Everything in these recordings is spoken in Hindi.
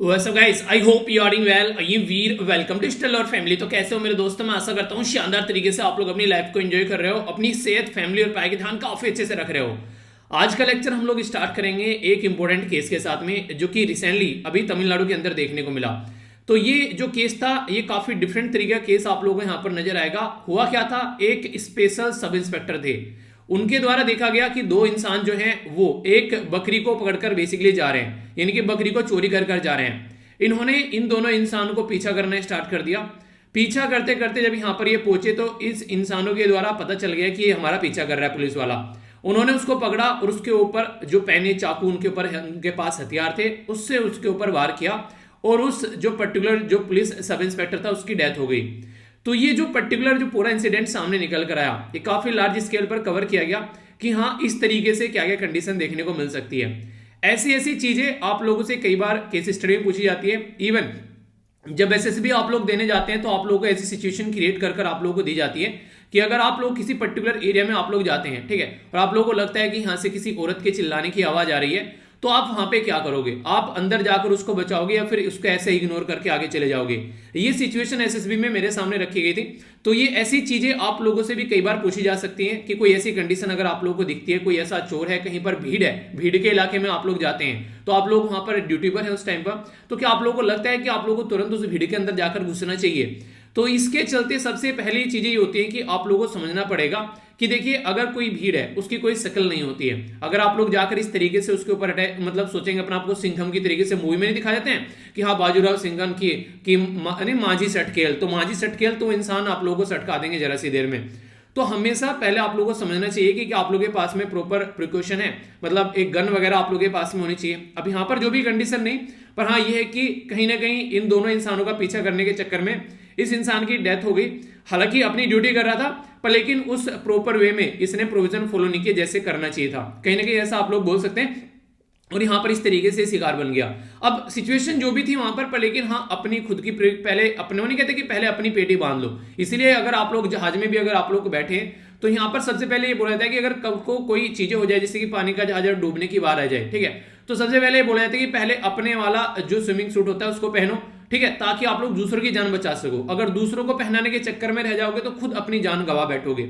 What's up guys? I hope you are doing well. ये वीर वेलकम टू स्टिल और फैमिली। तो कैसे हो मेरे दोस्तों? मैं आशा करता हूँ शानदार तरीके से आप लोग अपनी लाइफ को एंजॉय कर रहे हो, अपनी सेहत, फैमिली और पढ़ाई का ध्यान काफी अच्छे से रख रहे हो। आज का लेक्चर हम लोग स्टार्ट करेंगे एक इंपॉर्टेंट केस के साथ में, जो कि रिसेंटली अभी तमिलनाडु के अंदर देखने को मिला। तो ये जो केस था, ये काफी डिफरेंट तरीके का केस आप लोगों को यहाँ पर नजर आएगा। हुआ क्या था, एक स्पेशल सब इंस्पेक्टर थे, उनके द्वारा देखा गया कि दो इंसान जो हैं वो एक बकरी को पकड़कर बेसिकली जा रहे हैं, यानी कि बकरी को चोरी कर कर जा रहे हैं। इन्होंने इन दोनों इंसानों को पीछा करना स्टार्ट कर दिया। पीछा करते करते जब यहां पर ये पहुंचे तो इस इंसानों के द्वारा पता चल गया कि ये हमारा पीछा कर रहा है पुलिस वाला। उन्होंने उसको पकड़ा और उसके ऊपर जो पैने चाकू उनके ऊपर उनके पास हथियार थे, उससे उसके ऊपर वार किया और उस जो पर्टिकुलर जो पुलिस सब इंस्पेक्टर था उसकी डेथ हो गई। तो ये जो पर्टिकुलर जो पूरा इंसिडेंट सामने निकल कर आया, ये काफी लार्ज स्केल पर कवर किया गया कि हाँ, इस तरीके से क्या क्या कंडीशन देखने को मिल सकती है। ऐसी ऐसी चीजें आप लोगों से कई बार केस स्टडी में पूछी जाती है। इवन जब एसएसबी आप लोग देने जाते हैं तो आप लोगों को ऐसी सिचुएशन क्रिएट कर कर आप लोगों को दी जाती है कि अगर आप लोग किसी पर्टिकुलर एरिया में आप लोग जाते हैं, ठीक है, और आप लोगों को लगता है कि यहां से किसी औरत के चिल्लाने की आवाज आ रही है, तो आप वहां पे क्या करोगे? आप अंदर जाकर उसको बचाओगे या फिर उसको ऐसे इग्नोर करके आगे चले जाओगे? ये सिचुएशन एसएसबी में मेरे सामने रखी गई थी। तो ये ऐसी चीजें आप लोगों से भी कई बार पूछी जा सकती हैं कि कोई ऐसी कंडीशन अगर आप लोगों को दिखती है, कोई ऐसा चोर है, कहीं पर भीड़ है, भीड़ के इलाके में आप लोग जाते हैं, तो आप लोग वहां पर ड्यूटी पर है उस टाइम पर, तो क्या आप लोगों को लगता है कि आप लोगों को तुरंत उस भीड़ के अंदर जाकर घुसना चाहिए? तो इसके चलते सबसे पहली चीजें ये होती है कि आप लोगों को समझना पड़ेगा कि देखिए, अगर कोई भीड़ है उसकी कोई शक्ल नहीं होती है। अगर आप लोग जाकर इस तरीके से उसके ऊपर अटैक मतलब सोचेंगे अपना आपको सिंघम की तरीके से, मूवी में नहीं दिखा जाते हैं कि हाँ बाजूराव सिंघम की माझी सटकेल, तो माझी सटकेल तो इंसान आप लोगों को सटका देंगे जरा सी देर में। तो हमेशा पहले आप लोगों को समझना चाहिए कि आप लोगों के पास में प्रॉपर प्रिकॉशन है, मतलब एक गन वगैरह आप लोगों के पास में होनी चाहिए। अब यहाँ पर जो भी कंडीशन नहीं, पर हाँ ये है कि कहीं ना कहीं इन दोनों इंसानों का पीछा करने के चक्कर में इस इंसान की डेथ हो गई। हालांकि अपनी ड्यूटी कर रहा था, पर लेकिन उस प्रॉपर वे में इसने प्रोविजन फॉलो नहीं किया जैसे करना चाहिए था, कहीं ना कहीं ऐसा आप लोग बोल सकते हैं। और यहां पर इस तरीके से शिकार बन गया। अब सिचुएशन जो भी थी वहां पर लेकिन हाँ, अपनी खुद की पहले अपने वो नहीं कहते कि पहले अपनी पेटी बांध लो। इसलिए अगर आप लोग जहाज में भी अगर आप लोग बैठे तो यहां पर सबसे पहले ये बोला जाता है कि अगर कब को कोई चीजें हो जाए, जैसे कि पानी का जहाज डूबने की बात आ जाए, ठीक है, तो सबसे पहले ये बोला जाता है कि पहले अपने वाला जो स्विमिंग सूट होता है उसको पहनो, ठीक है, ताकि आप लोग दूसरों की जान बचा सको। अगर दूसरों को पहनाने के चक्कर में रह जाओगे तो खुद अपनी जान गवा बैठोगे।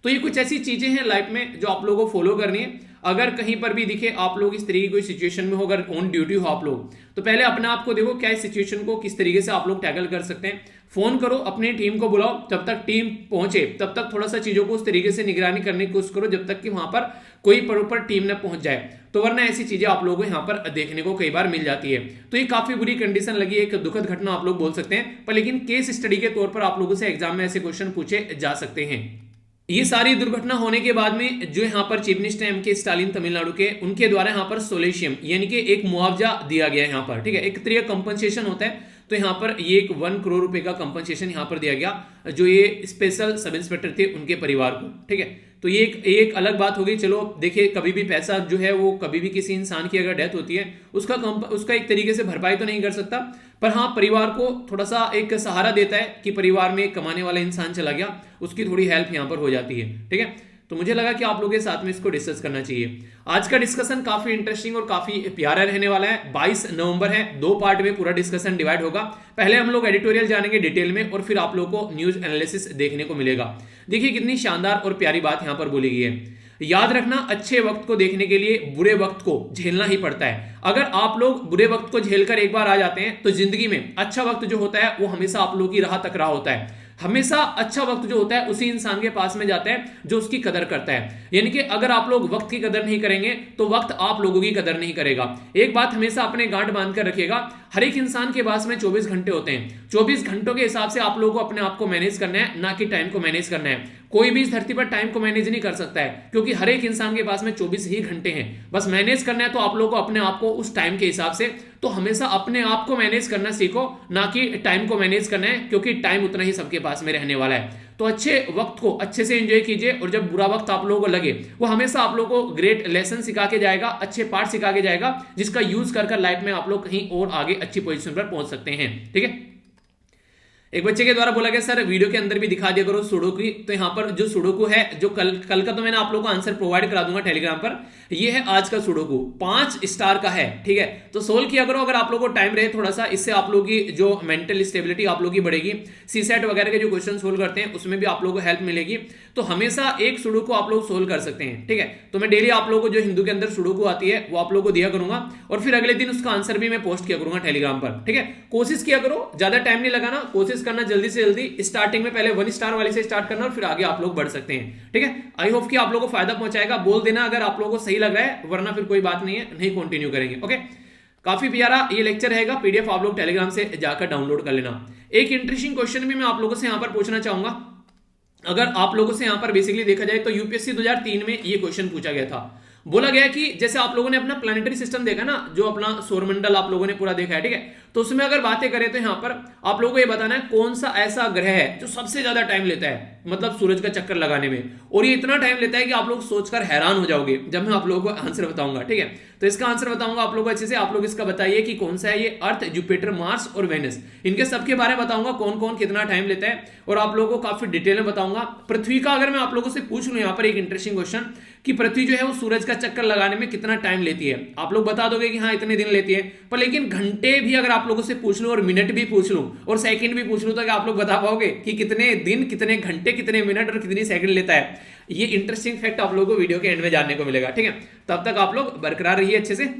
तो ये कुछ ऐसी चीजें हैं लाइफ में जो आप लोगों को फॉलो करनी है। अगर कहीं पर भी दिखे आप लोग इस तरीके की कोई सिचुएशन में हो, अगर ऑन ड्यूटी हो आप लोग, तो पहले अपने आप को देखो क्या इस सिचुएशन को किस तरीके से आप लोग टैकल कर सकते हैं। फोन करो, अपनी टीम को बुलाओ, जब तक टीम पहुंचे तब तक थोड़ा सा चीजों को उस तरीके से निगरानी करने की कोशिश करो जब तक कि वहां पर कोई प्रॉपर टीम न पहुंच जाए। तो वरना ऐसी चीजें आप लोगों को यहाँ पर देखने को कई बार मिल जाती है। तो ये काफी बुरी कंडीशन लगी, एक दुखद घटना आप लोग बोल सकते हैं, पर लेकिन केस स्टडी के तौर पर आप लोगों से एग्जाम में ऐसे क्वेश्चन पूछे जा सकते हैं। ये सारी दुर्घटना होने के बाद में जो यहाँ पर chief minister MK. Stalin Tamil Nadu के, उनके द्वारा यहाँ पर सोलेशियम यानी कि एक मुआवजा दिया गया यहाँ पर, ठीक है, एक तरह का कंपनसेशन होता है। तो यहाँ पर ये एक 1 करोड़ रुपए का कंपनसेशन यहाँ पर दिया गया जो ये स्पेशल सब इंस्पेक्टर थे उनके परिवार को, ठीक है। तो ये एक अलग बात हो गई। चलो देखिए, कभी भी पैसा जो है वो कभी भी किसी इंसान की अगर डेथ होती है उसका एक तरीके से भरपाई तो नहीं कर सकता, पर हाँ परिवार को थोड़ा सा एक सहारा देता है कि परिवार में एक कमाने वाला इंसान चला गया, उसकी थोड़ी हेल्प यहाँ पर हो जाती है, ठीक है। तो मुझे लगा कि आप लोगों के साथ में इसको डिस्कस करना चाहिए। आज का डिस्कशन काफी इंटरेस्टिंग और काफी प्यारा रहने वाला है। 22 नवंबर है, 2 पार्ट में पूरा डिस्कशन डिवाइड होगा। पहले हम लोग एडिटोरियल जानेंगे डिटेल में और फिर आप लोगों को न्यूज एनालिसिस देखने को मिलेगा। देखिए कितनी शानदार और प्यारी बात यहां पर बोली गई है। याद रखना, अच्छे वक्त को देखने के लिए बुरे वक्त को झेलना ही पड़ता है। अगर आप लोग बुरे वक्त को झेलकर एक बार आ जाते हैं तो जिंदगी में अच्छा वक्त जो होता है वो हमेशा आप लोगों की राह तक रहा होता है। हमेशा अच्छा वक्त जो होता है उसी इंसान के पास में जाता है जो उसकी कदर करता है। यानी कि अगर आप लोग वक्त की कदर नहीं करेंगे तो वक्त आप लोगों की कदर नहीं करेगा। एक बात हमेशा अपने गांठ बांध कर रखिएगा, हर एक इंसान के पास में 24 घंटे होते हैं। 24 घंटों के हिसाब से आप लोगों को अपने आप को मैनेज करना है, ना कि टाइम को मैनेज करना है। कोई भी इस धरती पर टाइम को मैनेज नहीं कर सकता है, क्योंकि हर एक इंसान के पास में 24 ही घंटे हैं। बस मैनेज करना है तो आप लोगों को अपने आप को उस टाइम के हिसाब से, तो हमेशा अपने आप को मैनेज करना सीखो, ना कि टाइम को मैनेज करना है, क्योंकि टाइम उतना ही सबके पास में रहने वाला है। तो अच्छे वक्त को अच्छे से एंजॉय कीजिए और जब बुरा वक्त आप लोगों को लगे वो हमेशा आप लोगों को ग्रेट लेसन सिखा के जाएगा, अच्छे पार्ट सिखा के जाएगा, जिसका यूज कर लाइफ में आप लोग कहीं और आगे अच्छी पोजीशन पर पहुंच सकते हैं, ठीक है। एक बच्चे के द्वारा बोला गया सर वीडियो के अंदर भी दिखा दिया करो सुडोकू की। तो यहाँ पर जो सुडोकू है, जो कल का तो मैंने आप लोगों को आंसर प्रोवाइड करा दूंगा टेलीग्राम पर। ये है आज का सुडोकू, 5 स्टार का है, ठीक है। तो सोल्व किया करो अगर आप लोगों को टाइम रहे थोड़ा सा, इससे आप लोगों की जो मेंटल स्टेबिलिटी आप लोगों की बढ़ेगी। सीसेट वगैरह के जो क्वेश्चन सोल्व करते हैं उसमें भी आप लोगों को हेल्प मिलेगी। तो हमेशा एक सुडोकू आप लोग सोल्व कर सकते हैं, ठीक है। तो मैं डेली आप लोगों को जो हिंदू के अंदर सुडोकू आती है वो आप लोगों को दिया करूंगा, और फिर अगले दिन उसका आंसर भी मैं पोस्ट किया करूंगा टेलीग्राम पर, ठीक है। कोशिश किया करो, ज्यादा टाइम नहीं लगाना, कोशिश करना जल्दी से जल्दी स्टार्टिंग में पहले 1 स्टार वाली से स्टार्ट करना और फिर आगे आप लोग बढ़ सकते हैं, ठीक है। आई होप कि आप लोगों को फायदा पहुंचाएगा। बोल देना अगर आप लोगों को सही लग रहा है, वरना फिर कोई बात नहीं है, नहीं कंटिन्यू करेंगे, ओके। काफी प्यारा ये लेक्चर रहेगा, पीडीएफ आप लोग टेलीग्राम से जाकर डाउनलोड कर लेना। एक इंटरेस्टिंग क्वेश्चन भी मैं आप लोगों से यहां पर पूछना चाहूंगा। अगर आप लोगों से यहां पर बेसिकली देखा जाए तो यूपीएससी 2003 में ये क्वेश्चन पूछा गया था। बोला गया कि जैसे आप लोगों ने अपना प्लानिटरी सिस्टम देखा ना, जो अपना सौरमंडल आप लोगों ने पूरा देखा है, ठीक है। तो उसमें अगर बातें करें तो यहां पर आप लोगों को ये बताना है कौन सा ऐसा ग्रह है जो सबसे ज्यादा टाइम लेता है, मतलब सूरज का चक्कर लगाने में। और ये इतना टाइम लेता है कि आप लोग सोचकर हैरान हो जाओगे जब मैं आप लोगों को आंसर बताऊंगा, ठीक है। तो इसका आंसर बताऊंगा आप लोगों को अच्छे से। आप लोग इसका बताइए कि कौन सा है ये, अर्थ, जुपिटर, मार्स और वेनस, इनके सबके बारे में बताऊंगा कौन कौन कितना टाइम लेता है, और आप लोगों को काफी डिटेल में बताऊंगा। पृथ्वी का अगर मैं आप लोगों से पूछ लूं यहाँ पर एक इंटरेस्टिंग क्वेश्चन कि पृथ्वी जो है वो सूरज का चक्कर लगाने में कितना टाइम लेती है, आप लोग बता दोगे कि हाँ इतने दिन लेती है। पर लेकिन घंटे भी अगर आप लोगों से पूछ लूं और मिनट भी पूछ लूं और सेकंड भी पूछ लूं तो आप लोग बता पाओगे कि कितने दिन, कितने घंटे, कितने मिनट और कितनी सेकंड लेता है। ये इंटरेस्टिंग फैक्ट आप लोगों को वीडियो के एंड में जानने को मिलेगा, ठीक है। तब तक आप लोग बरकरार रहिए अच्छे से।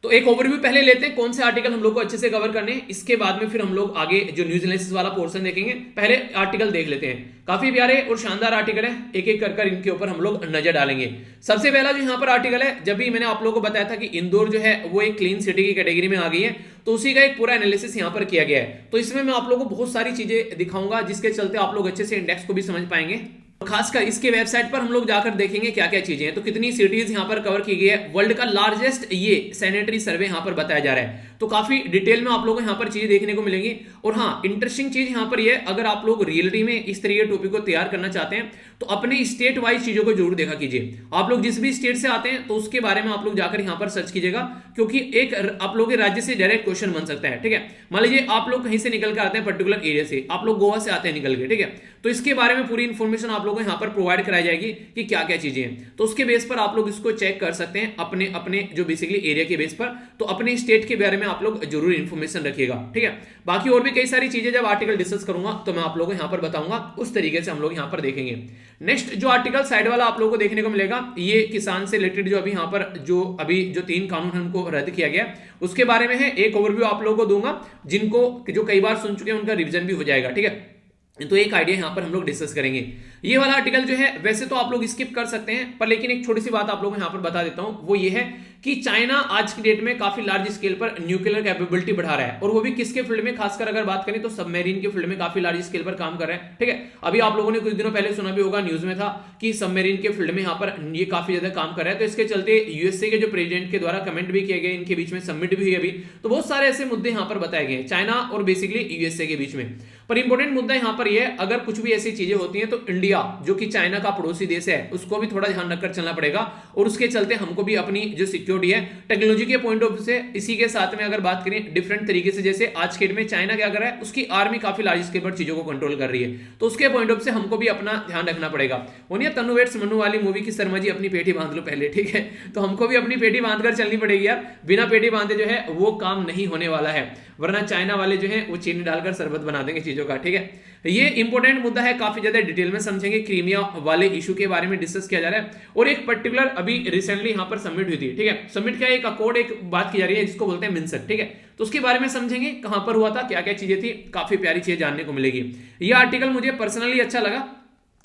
तो एक ओवरव्यू पहले लेते हैं कौन से आर्टिकल हम लोग को अच्छे से कवर करने हैं, इसके बाद में फिर हम लोग आगे जो न्यूज एनालिसिस वाला पोर्शन देखेंगे। पहले आर्टिकल देख लेते हैं, काफी प्यारे और शानदार आर्टिकल है, एक एक कर इनके ऊपर हम लोग नजर डालेंगे। सबसे पहला जो यहाँ पर आर्टिकल है, जब भी मैंने आप लोगों को बताया था कि इंदौर जो है वो एक क्लीन सिटी की कैटेगरी में आ गई है, तो उसी का एक पूरा एनालिसिस यहाँ पर किया गया है। तो इसमें मैं आप लोगों को बहुत सारी चीजें दिखाऊंगा जिसके चलते आप लोग अच्छे से इंडेक्स को भी समझ पाएंगे। खासकर इसके वेबसाइट पर हम लोग जाकर देखेंगे क्या क्या चीजें हैं। तो कितनी सिटीज यहां पर कवर की गई है, वर्ल्ड का लार्जेस्ट ये सैनिटरी सर्वे यहां पर बताया जा रहा है। तो काफी डिटेल में आप लोगों को यहां पर चीजें देखने को मिलेंगी। और हाँ, इंटरेस्टिंग चीज यहां पर ये, अगर आप लोग रियलिटी में इस तरह के टॉपिक को तैयार करना चाहते हैं तो अपने स्टेट वाइज चीजों को जरूर देखा कीजिए। आप लोग जिस भी स्टेट से आते हैं तो उसके बारे में आप लोग जाकर यहां पर सर्च कीजिएगा, क्योंकि एक आप लोग के राज्य से डायरेक्ट क्वेश्चन बन सकता है, ठीक है। मान लीजिए आप लोग कहीं से निकल कर आते हैं पर्टिकुलर एरिया से, आप लोग गोवा से आते हैं निकल के, ठीक है। तो इसके बारे में पूरी इंफॉर्मेशन आप लोगों को यहां पर प्रोवाइड कराई जाएगी कि क्या क्या चीजें हैं। तो उसके बेस पर आप लोग इसको चेक कर सकते हैं अपने अपने जो बेसिकली एरिया के बेस पर। तो अपने स्टेट के बारे में आप लोग जरूर इंफॉर्मेशन रखिएगा, ठीक है। बाकी और भी कई सारी चीजें जब आर्टिकल डिस्कस करूंगा तो मैं आप लोगों को यहां पर बताऊंगा, उस तरीके से हम लोग यहां पर देखेंगे। नेक्स्ट जो आर्टिकल साइड वाला आप लोगों को देखने को मिलेगा, ये किसान से रिलेटेड जो अभी यहां पर जो 3 कानून है उनको रद्द किया गया, उसके बारे में है। एक ओवरव्यू आप लोगों को दूंगा, जिनको जो कई बार सुन चुके हैं उनका रिवीजन भी हो जाएगा, ठीक है। तो एक आइडिया यहां पर हम लोग डिस्कस करेंगे। ये वाला आर्टिकल जो है वैसे तो आप लोग स्किप कर सकते हैं, पर लेकिन एक छोटी सी बात आप लोगों को यहां पर बता देता हूं, वो ये है कि चाइना आज की डेट में काफी लार्ज स्केल पर न्यूक्लियर कैपेबिलिटी बढ़ा रहा है, और वो भी किसके फील्ड में, खासकर अगर बात करें तो सबमरीन के फील्ड में काफी लार्ज स्केल पर काम कर रहा है, ठीक है। अभी आप लोगों ने कुछ दिनों पहले सुना भी होगा, न्यूज में था कि सबमरीन के फील्ड में यहाँ पर ये काफी ज्यादा काम कर रहा है। तो इसके चलते यूएसए के जो प्रेसिडेंट के द्वारा कमेंट भी किए गए, इनके बीच में समिट भी हुई अभी, तो बहुत सारे ऐसे मुद्दे यहाँ पर बताए गए चाइना और बेसिकली यूएसए के बीच में। पर इंपॉर्टेंट मुद्दा यहाँ पर यह है, अगर कुछ भी ऐसी चीजें होती हैं तो इंडिया जो कि चाइना का पड़ोसी देश है उसको भी थोड़ा ध्यान रखकर चलना पड़ेगा, और उसके चलते हमको भी अपनी जो सिक्योरिटी है टेक्नोलॉजी के पॉइंट ऑफ व्यू से, इसी के साथ में अगर बात करें डिफरेंट तरीके से, जैसे आज के डेट में चाइना क्या कर रहा है, उसकी आर्मी काफी लार्ज स्केल पर चीजों को कंट्रोल कर रही है, तो उसके पॉइंट ऑफ से हमको भी अपना ध्यान रखना पड़ेगा। वो नहीं तनु वेट्स मनु वाली मूवी की शर्मा जी अपनी पेटी बांध लो पहले, ठीक है। तो हमको भी अपनी पेटी बांधकर चलनी पड़ेगी यार, बिना पेटी बांधे जो है वो काम नहीं होने वाला है, वरना चाइना वाले जो है वो चीनी डालकर शरबत बना देंगे चीजों का, ठीक है। ये इंपॉर्टेंट मुद्दा है, काफी ज्यादा डिटेल में समझेंगे। क्रीमिया वाले इशू के बारे में डिस्कस किया जा रहा है, और एक पर्टिकुलर अभी रिसेंटली यहां पर सबमिट हुई थी, ठीक है। सबमिट क्या, एक अकॉर्ड एक बात की जा रही है जिसको बोलते हैं मिन्सक, ठीक है। तो उसके बारे में समझेंगे कहां पर हुआ था, क्या क्या चीजें थी, काफी प्यारी चीजें जानने को मिलेगी। ये आर्टिकल मुझे पर्सनली अच्छा लगा,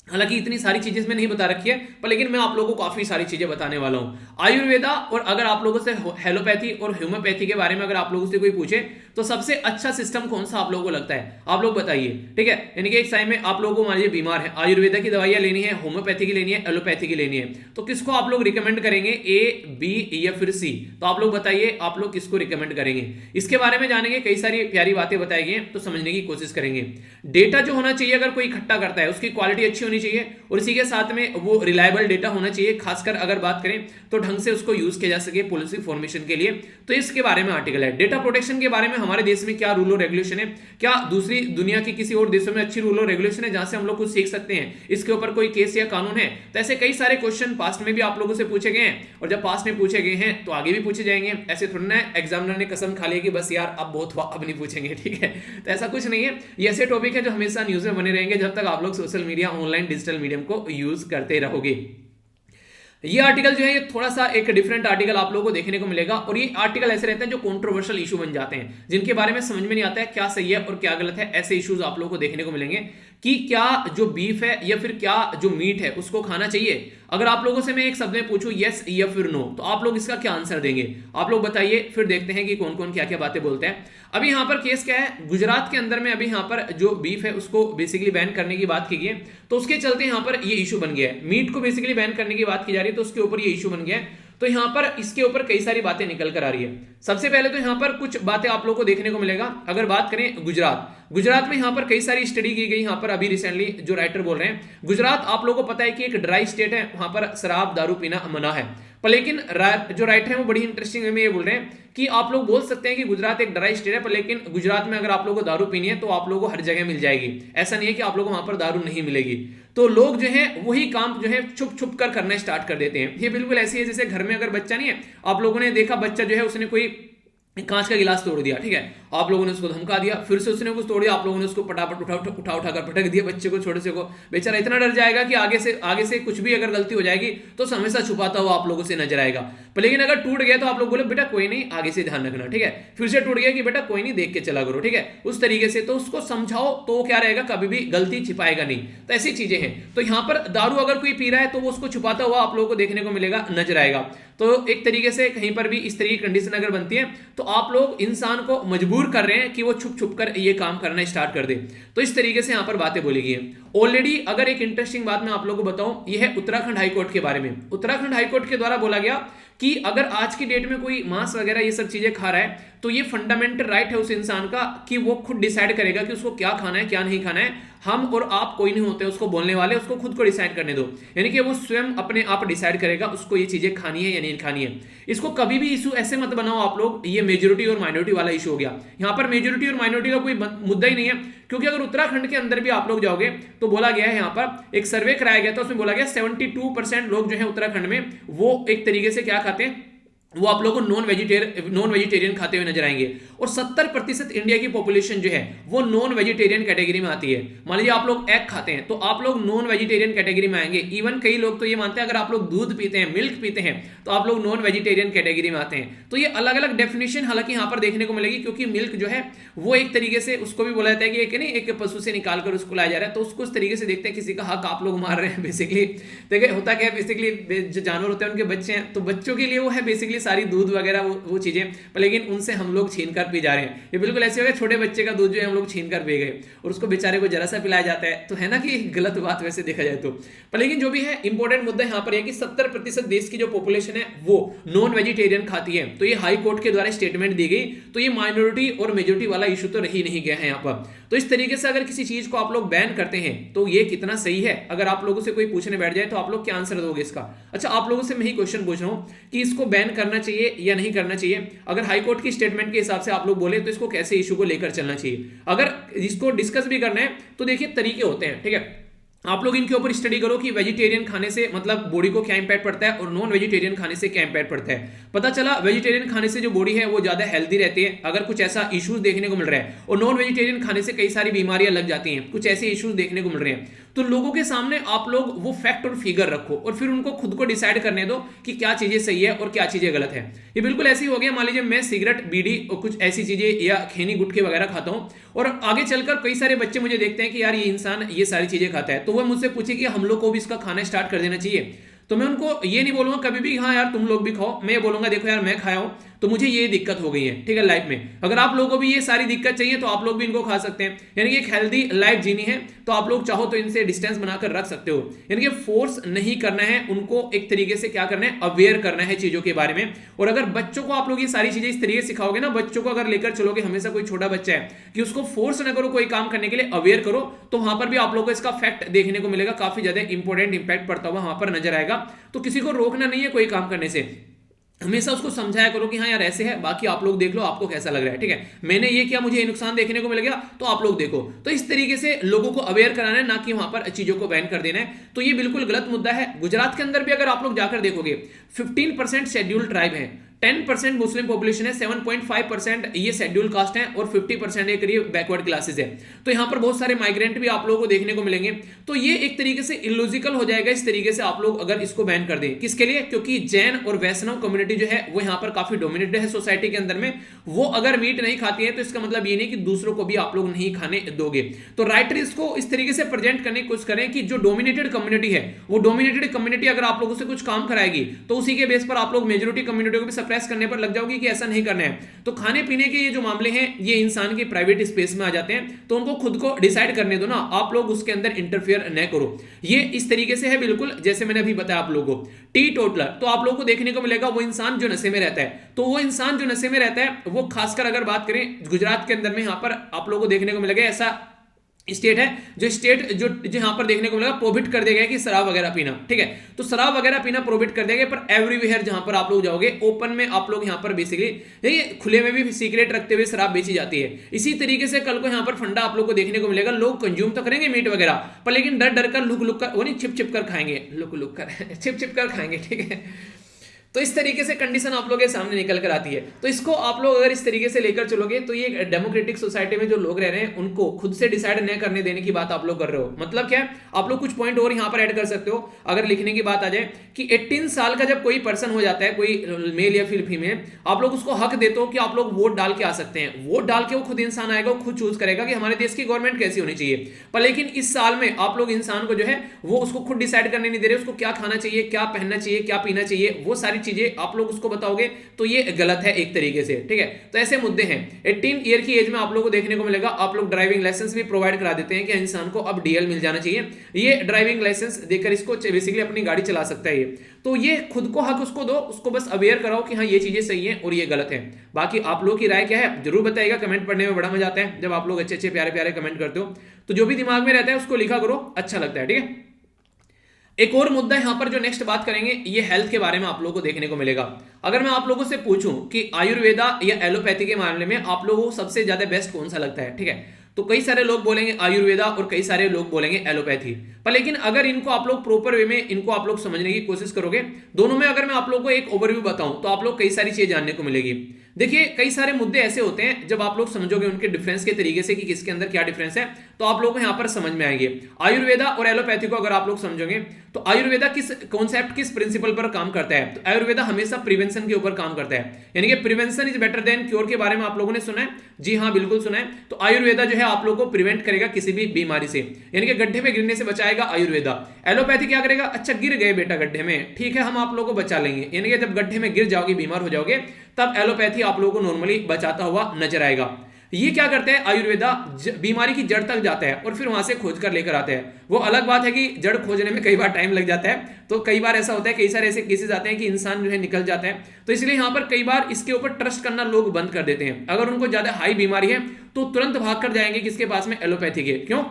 हालांकि इतनी सारी चीजें इसमें नहीं बता रखी है, पर लेकिन मैं आप लोगों को काफी सारी चीजें बताने वाला हूं। आयुर्वेदा, और अगर आप लोगों से हेलोपैथी और ह्यूमोपैथी के बारे में अगर आप लोगों से कोई पूछे तो सबसे अच्छा सिस्टम कौन सा आप लोगों को लगता है, आप लोग बताइए, ठीक है। यानी कि एक टाइम में आप लोगों को मान लीजिए बीमार है, आयुर्वेदा की दवाइयां लेनी है, होम्योपैथी की लेनी है, एलोपैथी की लेनी है, तो किसको आप लोग रिकमेंड करेंगे, ए, बी या फिर सी? तो आप लोग बताइए आप लोग किसको रिकमेंड करेंगे। इसके बारे में जानेंगे, कई सारी प्यारी बातें बताई गई, तो समझने की कोशिश करेंगे। डेटा जो होना चाहिए अगर कोई इकट्ठा करता है उसकी क्वालिटी अच्छी होनी चाहिए और इसी के साथ में वो रिलायबल डेटा होना चाहिए, खासकर अगर बात करें तो ढंग से उसको यूज किया जा सके पॉलिसी फॉर्मेशन के लिए। तो इसके बारे में आर्टिकल है। डेटा प्रोटेक्शन के बारे में हमारे देश में क्या रूल और रेगुलेशन है, क्या दूसरी दुनिया के किसी और देशों में अच्छी रूल और रेगुलेशन है जहां से हम लोग कुछ सीख सकते हैं, इसके ऊपर कोई केस या कानून है। तो ऐसे कई सारे क्वेश्चन पास्ट में भी आप लोगों से पूछे गए हैं और जब पास्ट में पूछे गए हैं तो आगे भी पूछे जाएंगे। ऐसे थोड़ा ना एग्जामिनर ने कसम खा लिया कि बस यार अब बहुत हुआ, अब नहीं पूछेंगे, ठीक है। तो ऐसा कुछ नहीं है, ये ऐसे टॉपिक है जो हमेशा न्यूज में बने रहेंगे जब तक आप लोग social media, online digital medium को यूज करते रहोगे। ये आर्टिकल जो है ये थोड़ा सा एक डिफरेंट आर्टिकल आप लोगों को देखने को मिलेगा और ये आर्टिकल ऐसे रहते हैं जो कंट्रोवर्शियल इशू बन जाते हैं, जिनके बारे में समझ में नहीं आता है क्या सही है और क्या गलत है। ऐसे इश्यूज आप लोगों को देखने को मिलेंगे कि क्या जो बीफ है या फिर क्या जो मीट है उसको खाना चाहिए। अगर आप लोगों से मैं एक शब्द में पूछूं यस या फिर नो, तो आप लोग इसका क्या आंसर देंगे, आप लोग बताइए, फिर देखते हैं कि कौन कौन क्या क्या बातें बोलते हैं। अभी यहाँ पर केस क्या है, गुजरात के अंदर में अभी यहाँ पर जो बीफ है उसको बेसिकली बैन करने की बात की गई है, तो उसके चलते यहाँ पर ये इशू बन गया है। मीट को बेसिकली बैन करने की बात की जा रही है तो उसके ऊपर ये इशू बन गया है। तो यहाँ पर इसके ऊपर कई सारी बातें निकल कर आ रही है। सबसे पहले तो यहाँ पर कुछ बातें आप लोगों को देखने को मिलेगा। अगर बात करें गुजरात में यहाँ पर कई सारी स्टडी की गई। यहाँ पर अभी रिसेंटली जो राइटर बोल रहे हैं, गुजरात आप लोगों को पता है कि एक ड्राई स्टेट है, वहां पर शराब दारू पीना मना है। पर लेकिन जो राइटर है वो बड़ी इंटरेस्टिंग वे में ये बोल रहे हैं कि आप लोग बोल सकते हैं कि गुजरात एक ड्राई स्टेट है, पर लेकिन गुजरात में अगर आप लोगों को दारू पीनी है तो आप लोगों को हर जगह मिल जाएगी। ऐसा नहीं है कि आप लोगों को वहां पर दारू नहीं मिलेगी। तो लोग जो है वही काम जो है छुप छुप कर करना स्टार्ट कर देते हैं। ये बिल्कुल ऐसी है जैसे घर में अगर बच्चा नहीं है, आप लोगों ने देखा बच्चा जो है उसने कोई कांच का गिलास तोड़ दिया, ठीक है, आप लोगों ने उसको धमका दिया, फिर से उसने कुछ तोड़ दिया, आप लोगों ने उसको पटापट उठा कर पटक दिया बच्चे को, छोटे से को। बेचारा इतना डर जाएगा कि आगे से कुछ भी अगर गलती हो जाएगी तो हमेशा छुपाता हुआ आप लोगों से नजर आएगा। पर लेकिन अगर टूट गया तो आप लोग बोले बेटा कोई नहीं, आगे से ध्यान रखना, ठीक है। फिर से टूट गया कि बेटा कोई नहीं, देख के चला करो, ठीक है, उस तरीके से। तो उसको समझाओ तो क्या रहेगा, कभी भी गलती छिपाएगा नहीं। तो ऐसी चीजें हैं। तो यहाँ पर दारू अगर कोई पी रहा है तो वो उसको छुपाता हुआ आप लोगों को देखने को मिलेगा, नजर आएगा। तो एक तरीके से कहीं पर भी इस तरीके की कंडीशन अगर बनती है तो आप लोग इंसान को मजबूर कर रहे हैं कि वो छुप छुप कर ये काम करना स्टार्ट कर दे। तो इस तरीके से यहां पर बातें बोली गई है। ऑलरेडी अगर एक इंटरेस्टिंग बात मैं आप लोगों को बताऊं, यह है उत्तराखंड हाईकोर्ट के बारे में। उत्तराखंड हाईकोर्ट के द्वारा बोला गया कि अगर आज की डेट में कोई मांस वगैरह ये सब चीजें खा रहा है तो ये फंडामेंटल राइट है उस इंसान का कि वो खुद डिसाइड करेगा कि उसको क्या खाना है क्या नहीं खाना है। हम और आप कोई नहीं होते उसको बोलने वाले, उसको खुद को डिसाइड करने दो। यानी कि वो स्वयं अपने आप डिसाइड करेगा उसको ये चीजें खानी है या नहीं खानी है। इसको कभी भी इशू ऐसे मत बनाओ आप लोग, ये मेजोरिटी और माइनॉरिटी वाला इशू हो गया। यहाँ पर मेजोरिटी और माइनॉरिटी का कोई मुद्दा ही नहीं है, क्योंकि अगर उत्तराखंड के अंदर भी आप लोग जाओगे तो बोला गया है, यहाँ पर एक सर्वे कराया गया था, उसमें बोला गया 72% लोग जो है उत्तराखंड में वो एक तरीके से क्या खाते हैं, वो आप लोगों को नॉन वेजिटेरियन खाते हुए नजर आएंगे। और 70% इंडिया की पॉपुलेशन जो है वो नॉन वेजिटेरियन कैटेगरी में आती है। मान लीजिए आप लोग एग खाते हैं तो आप लोग नॉन वेजिटेरियन कैटेगरी में आएंगे। इवन कई लोग तो ये मानते हैं अगर आप लोग दूध पीते हैं, मिल्क पीते हैं, तो आप लोग नॉन वेजिटेरियन कैटेगरी में आते हैं। तो ये अलग अलग डेफिनेशन हालांकि यहाँ पर देखने को मिलेगी, क्योंकि मिल्क जो है वो एक तरीके से उसको भी बोला जाता है कि एक नहीं एक पशु से निकाल कर उसको लाया जा रहा है, तो उसको उस तरीके से देखते हैं किसी का हक आप लोग मार रहे हैं बेसिकली। देखिए होता क्या है, बेसिकली जो जानवर होते हैं उनके बच्चे हैं तो बच्चों के लिए वो है बेसिकली सारी दूध वगैरह वो चीजें, लेकिन उनसे हम लोग छीन कर पी जा रहे हैं। ये बिल्कुल ऐसे हो गया छोटे बच्चे का दूध जो है हम लोग छीन कर पी गए और उसको बेचारे को जरा सा पिलाया जाता है, तो है ना कि गलत बात वैसे देखा जाए तो। पर लेकिन जो भी है इंपॉर्टेंट मुद्दा यहाँ पर है कि 70% देश की जो पॉपुलेशन है वो नॉन वेजिटेरियन खाती है। तो ये हाई कोर्ट के द्वारा स्टेटमेंट दी गई, तो ये माइनॉरिटी और मेजोरिटी वाला इशू तो रही नहीं गया है यहाँ पर। तो इस तरीके से अगर किसी चीज को आप लोग बैन करते हैं तो ये कितना सही है। अगर आप लोगों से कोई पूछने बैठ जाए तो आप लोग क्या आंसर दोगे इसका। अच्छा, आप लोगों से मैं ही क्वेश्चन पूछ रहा हूं कि इसको बैन करना चाहिए या नहीं करना चाहिए। अगर हाई कोर्ट की स्टेटमेंट के हिसाब से आप लोग बोले तो इसको कैसे इशू को लेकर चलना चाहिए। अगर इसको डिस्कस भी करना है तो देखिए तरीके होते हैं, ठीक है। आप लोग इनके ऊपर स्टडी करो कि वेजिटेरियन खाने से मतलब बॉडी को क्या इंपैक्ट पड़ता है और नॉन वेजिटेरियन खाने से क्या इंपैक्ट पड़ता है। पता चला वेजिटेरियन खाने से जो बॉडी है वो ज्यादा हेल्दी रहती है, अगर कुछ ऐसा इश्यूज देखने को मिल रहा है, और नॉन वेजिटेरियन खाने से कई सारी बीमारियां लग जाती हैं, कुछ ऐसे इश्यूज देखने को मिल रहे हैं। तो लोगों के सामने आप लोग वो फैक्ट और फिगर रखो और फिर उनको खुद को डिसाइड करने दो कि क्या चीजें सही है और क्या चीजें गलत है। ये बिल्कुल ऐसे ही हो गया, मान लीजिए मैं सिगरेट, बीड़ी और कुछ ऐसी चीजें या खैनी गुटखे वगैरह खाता हूं और आगे चलकर कई सारे बच्चे मुझे देखते हैं कि यार ये इंसान ये सारी चीजें खाता है, तो वह मुझसे पूछे कि हम लोग को भी इसका खाना स्टार्ट कर देना चाहिए। तो मैं उनको ये नहीं बोलूंगा कभी भी हाँ यार तुम लोग भी खाओ, मैं ये बोलूंगा देखो यार मैं खाया हूं तो मुझे ये दिक्कत हो गई है, ठीक है, लाइफ में। अगर आप लोगों को भी ये सारी दिक्कत चाहिए तो आप लोग भी इनको खा सकते हैं। यानी कि एक हेल्दी लाइफ जीनी है तो आप लोग चाहो तो इनसे डिस्टेंस बनाकर रख सकते हो। यानी कि फोर्स नहीं करना है उनको, एक तरीके से क्या करना है, अवेयर करना है चीजों के बारे में। और अगर बच्चों को आप लोग ये सारी चीजें इस तरीके से सिखाओगे ना, बच्चों को अगर लेकर चलोगे, हमेशा कोई छोटा बच्चा है कि उसको फोर्स ना करो कोई काम करने के लिए, अवेयर करो, तो वहां पर भी आप लोगों को इसका फैक्ट देखने को मिलेगा, काफी ज्यादा इंपॉर्टेंट इंपैक्ट पड़ता हुआ वहां पर नजर आएगा। तो किसी को रोकना नहीं है कोई काम करने से, हमेशा उसको समझाया करो कि हाँ यार ऐसे है, बाकी आप लोग देख लो आपको कैसा लग रहा है, ठीक है, मैंने ये किया मुझे ये नुकसान देखने को मिल गया तो आप लोग देखो। तो इस तरीके से लोगों को अवेयर कराना है, ना कि वहां पर चीजों को बैन कर देना है। तो ये बिल्कुल गलत मुद्दा है। गुजरात के अंदर भी अगर आप लोग जाकर देखोगे 15% शेड्यूल्ड ट्राइब है, 10% मुस्लिम पॉपुलेशन है, 7.5% ये शेड्यूल कास्ट है और 50% ये करीब बैकवर्ड क्लासेस है। तो यहां पर बहुत सारे माइग्रेंट भी आप लोगों को देखने को मिलेंगे। तो ये एक तरीके से इलॉजिकल हो जाएगा इस तरीके से आप लोग अगर इसको बैन कर दें। किसके लिए? क्योंकि जैन और वैष्णव कम्युनिटी जो है वो यहां पर काफी डोमिनेटेड है सोसाइटी के अंदर में। वो अगर मीट नहीं खाती है तो इसका मतलब ये नहीं कि दूसरों को भी आप लोग नहीं खाने दोगे। तो राइटर इसको इस तरीके से प्रेजेंट करने की कोशिश करें कि जो डोमिनेटेड कम्युनिटी है वो डोमिनेटेड कम्युनिटी अगर आप लोगों से कुछ काम कराएगी तो उसी के बेस पर आप लोग मेजोरिटी कम्युनिटी को भी सप्रेस करने पर लग जाओगे कि ऐसा नहीं करना है। तो खाने पीने के ये जो मामले हैं ये इंसान की प्राइवेट स्पेस में आ जाते हैं, तो उनको खुद को डिसाइड करने दो ना, आप लोग उसके अंदर इंटरफेयर न करो। ये इस तरीके से है बिल्कुल जैसे मैंने अभी बताया आप लोगों को। टी टोटलर तो आप लोगों को देखने को मिलेगा वो इंसान जो नशे में रहता है। तो वो इंसान जो नशे में रहता है वो खासकर अगर बात करें गुजरात के अंदर में यहां पर आप लोगों को देखने को मिलेगा ऐसा स्टेट है जो यहां पर देखने को मिलेगा प्रोहिबिट कर दिया गया कि शराब वगैरह पीना, ठीक है। तो शराब वगैरह पीना प्रोहिबिट कर दिया गया, पर एवरीवेयर जहां पर आप लोग जाओगे ओपन में आप लोग यहां पर बेसिकली खुले में भी सीक्रेट रखते हुए शराब बेची जाती है। इसी तरीके से कल को यहां पर फंडा आप लोग को देखने को मिलेगा, लोग कंज्यूम तो करेंगे मीट वगैरह पर लेकिन डर डर कर लुक लुक कर, वो नहीं छिप छिप कर खाएंगे, लुक लुक कर छिप छिप कर खाएंगे, ठीक है। तो इस तरीके से कंडीशन आप लोगों के सामने निकल कर आती है। तो इसको आप लोग अगर इस तरीके से लेकर चलोगे तो ये डेमोक्रेटिक सोसाइटी में जो लोग रह रहे हैं उनको खुद से डिसाइड न करने देने की बात आप लोग कर रहे हो। मतलब क्या है, आप लोग कुछ पॉइंट और यहां पर ऐड कर सकते हो अगर लिखने की बात आ जाए कि 18 साल का जब कोई पर्सन हो जाता है, कोई मेल या फिर फीमेल, आप लोग उसको हक देते हो कि आप लोग वोट डाल के आ सकते हैं। वोट डाल के वो खुद इंसान आएगा, वो खुद चूज करेगा कि हमारे देश की गवर्नमेंट कैसी होनी चाहिए। पर लेकिन इस साल में आप लोग इंसान को जो है वो उसको खुद डिसाइड करने नहीं दे रहे, उसको क्या खाना चाहिए, क्या पहनना चाहिए, क्या पीना चाहिए, वो सारी चीजें आप लोग को बताओगे तो ये गलत है एक तरीके से, ठीक है। तो ऐसे मुद्दे हैं। 18 ईयर की एज में आप लोगों को देखने को मिलेगा आप लोग ड्राइविंग लाइसेंस भी प्रोवाइड करा देते हैं कि इंसान को अब डीएल मिल जाना चाहिए, ये ड्राइविंग लाइसेंस देकर इसको बेसिकली अपनी गाड़ी चला सकता है। ये तो ये खुद को हक उसको दो, उसको बस अवेयर कराओ कि हाँ ये चीजें सही हैं और ये गलत है। बाकी आप लोगों की राय क्या है जरूर बताइएगा, कमेंट पढ़ने में बड़ा मजा आता है जब आप लोग अच्छे अच्छे प्यारे प्यारे कमेंट करते हो। तो जो भी दिमाग में रहता है उसको लिखा करो, अच्छा लगता है, ठीक है। एक और मुद्दा यहां पर जो नेक्स्ट बात करेंगे ये हेल्थ के बारे में आप लोगों को देखने को मिलेगा। अगर मैं आप लोगों से पूछूं कि आयुर्वेदा या एलोपैथी के मामले में आप लोगों को सबसे ज्यादा बेस्ट कौन सा लगता है, ठीक है, तो कई सारे लोग बोलेंगे आयुर्वेदा और कई सारे लोग बोलेंगे एलोपैथी। पर लेकिन अगर इनको आप लोग प्रॉपर वे में इनको आप लोग समझने की कोशिश करोगे, दोनों में अगर मैं आप लोगों को एक ओवरव्यू बताऊं तो आप लोग कई सारी चीजें जानने को मिलेगी। देखिए कई सारे मुद्दे ऐसे होते हैं जब आप लोग समझोगे उनके डिफरेंस के तरीके से कि किसके अंदर क्या डिफरेंस है तो आप लोगों को यहां पर समझ में आएंगे। आयुर्वेदा और एलोपैथी को अगर आप लोग समझोगे तो आयुर्वेदा किस कॉन्सेप्ट किस प्रिंसिपल पर काम करता है, तो आयुर्वेदा हमेशा प्रिवेंशन के ऊपर काम करता है, यानी कि prevention is better than cure के बारे में आप लोगों ने सुना है, जी हाँ बिल्कुल सुना है। तो आयुर्वेदा जो है आप लोगों को प्रिवेंट करेगा किसी भी बीमारी से, यानी कि गड्ढे में गिरने से बचाएगा आयुर्वेदा। एलोपैथी क्या करेगा, अच्छा गिर गए बेटा गड्ढे में, ठीक है हम आप लोगों को बचा लेंगे, यानी कि जब गड्ढे में गिर जाओगे बीमार हो जाओगे तब एलोपैथी आप लोगों को नॉर्मली बचाता हुआ नजर आएगा। ये क्या करते हैं आयुर्वेदा बीमारी की जड़ तक जाता है और फिर वहां से खोज कर लेकर आते हैं। वो अलग बात है कि जड़ खोजने में कई बार टाइम लग जाता है, तो कई बार ऐसा होता है, कई सारे ऐसे केसेस आते हैं कि इंसान जो है निकल जाता है। तो इसलिए यहां पर कई बार इसके ऊपर ट्रस्ट करना लोग बंद कर देते हैं। अगर उनको ज्यादा हाई बीमारी है तो तुरंत भाग कर जाएंगे किसके पास में, एलोपैथी के। क्यों?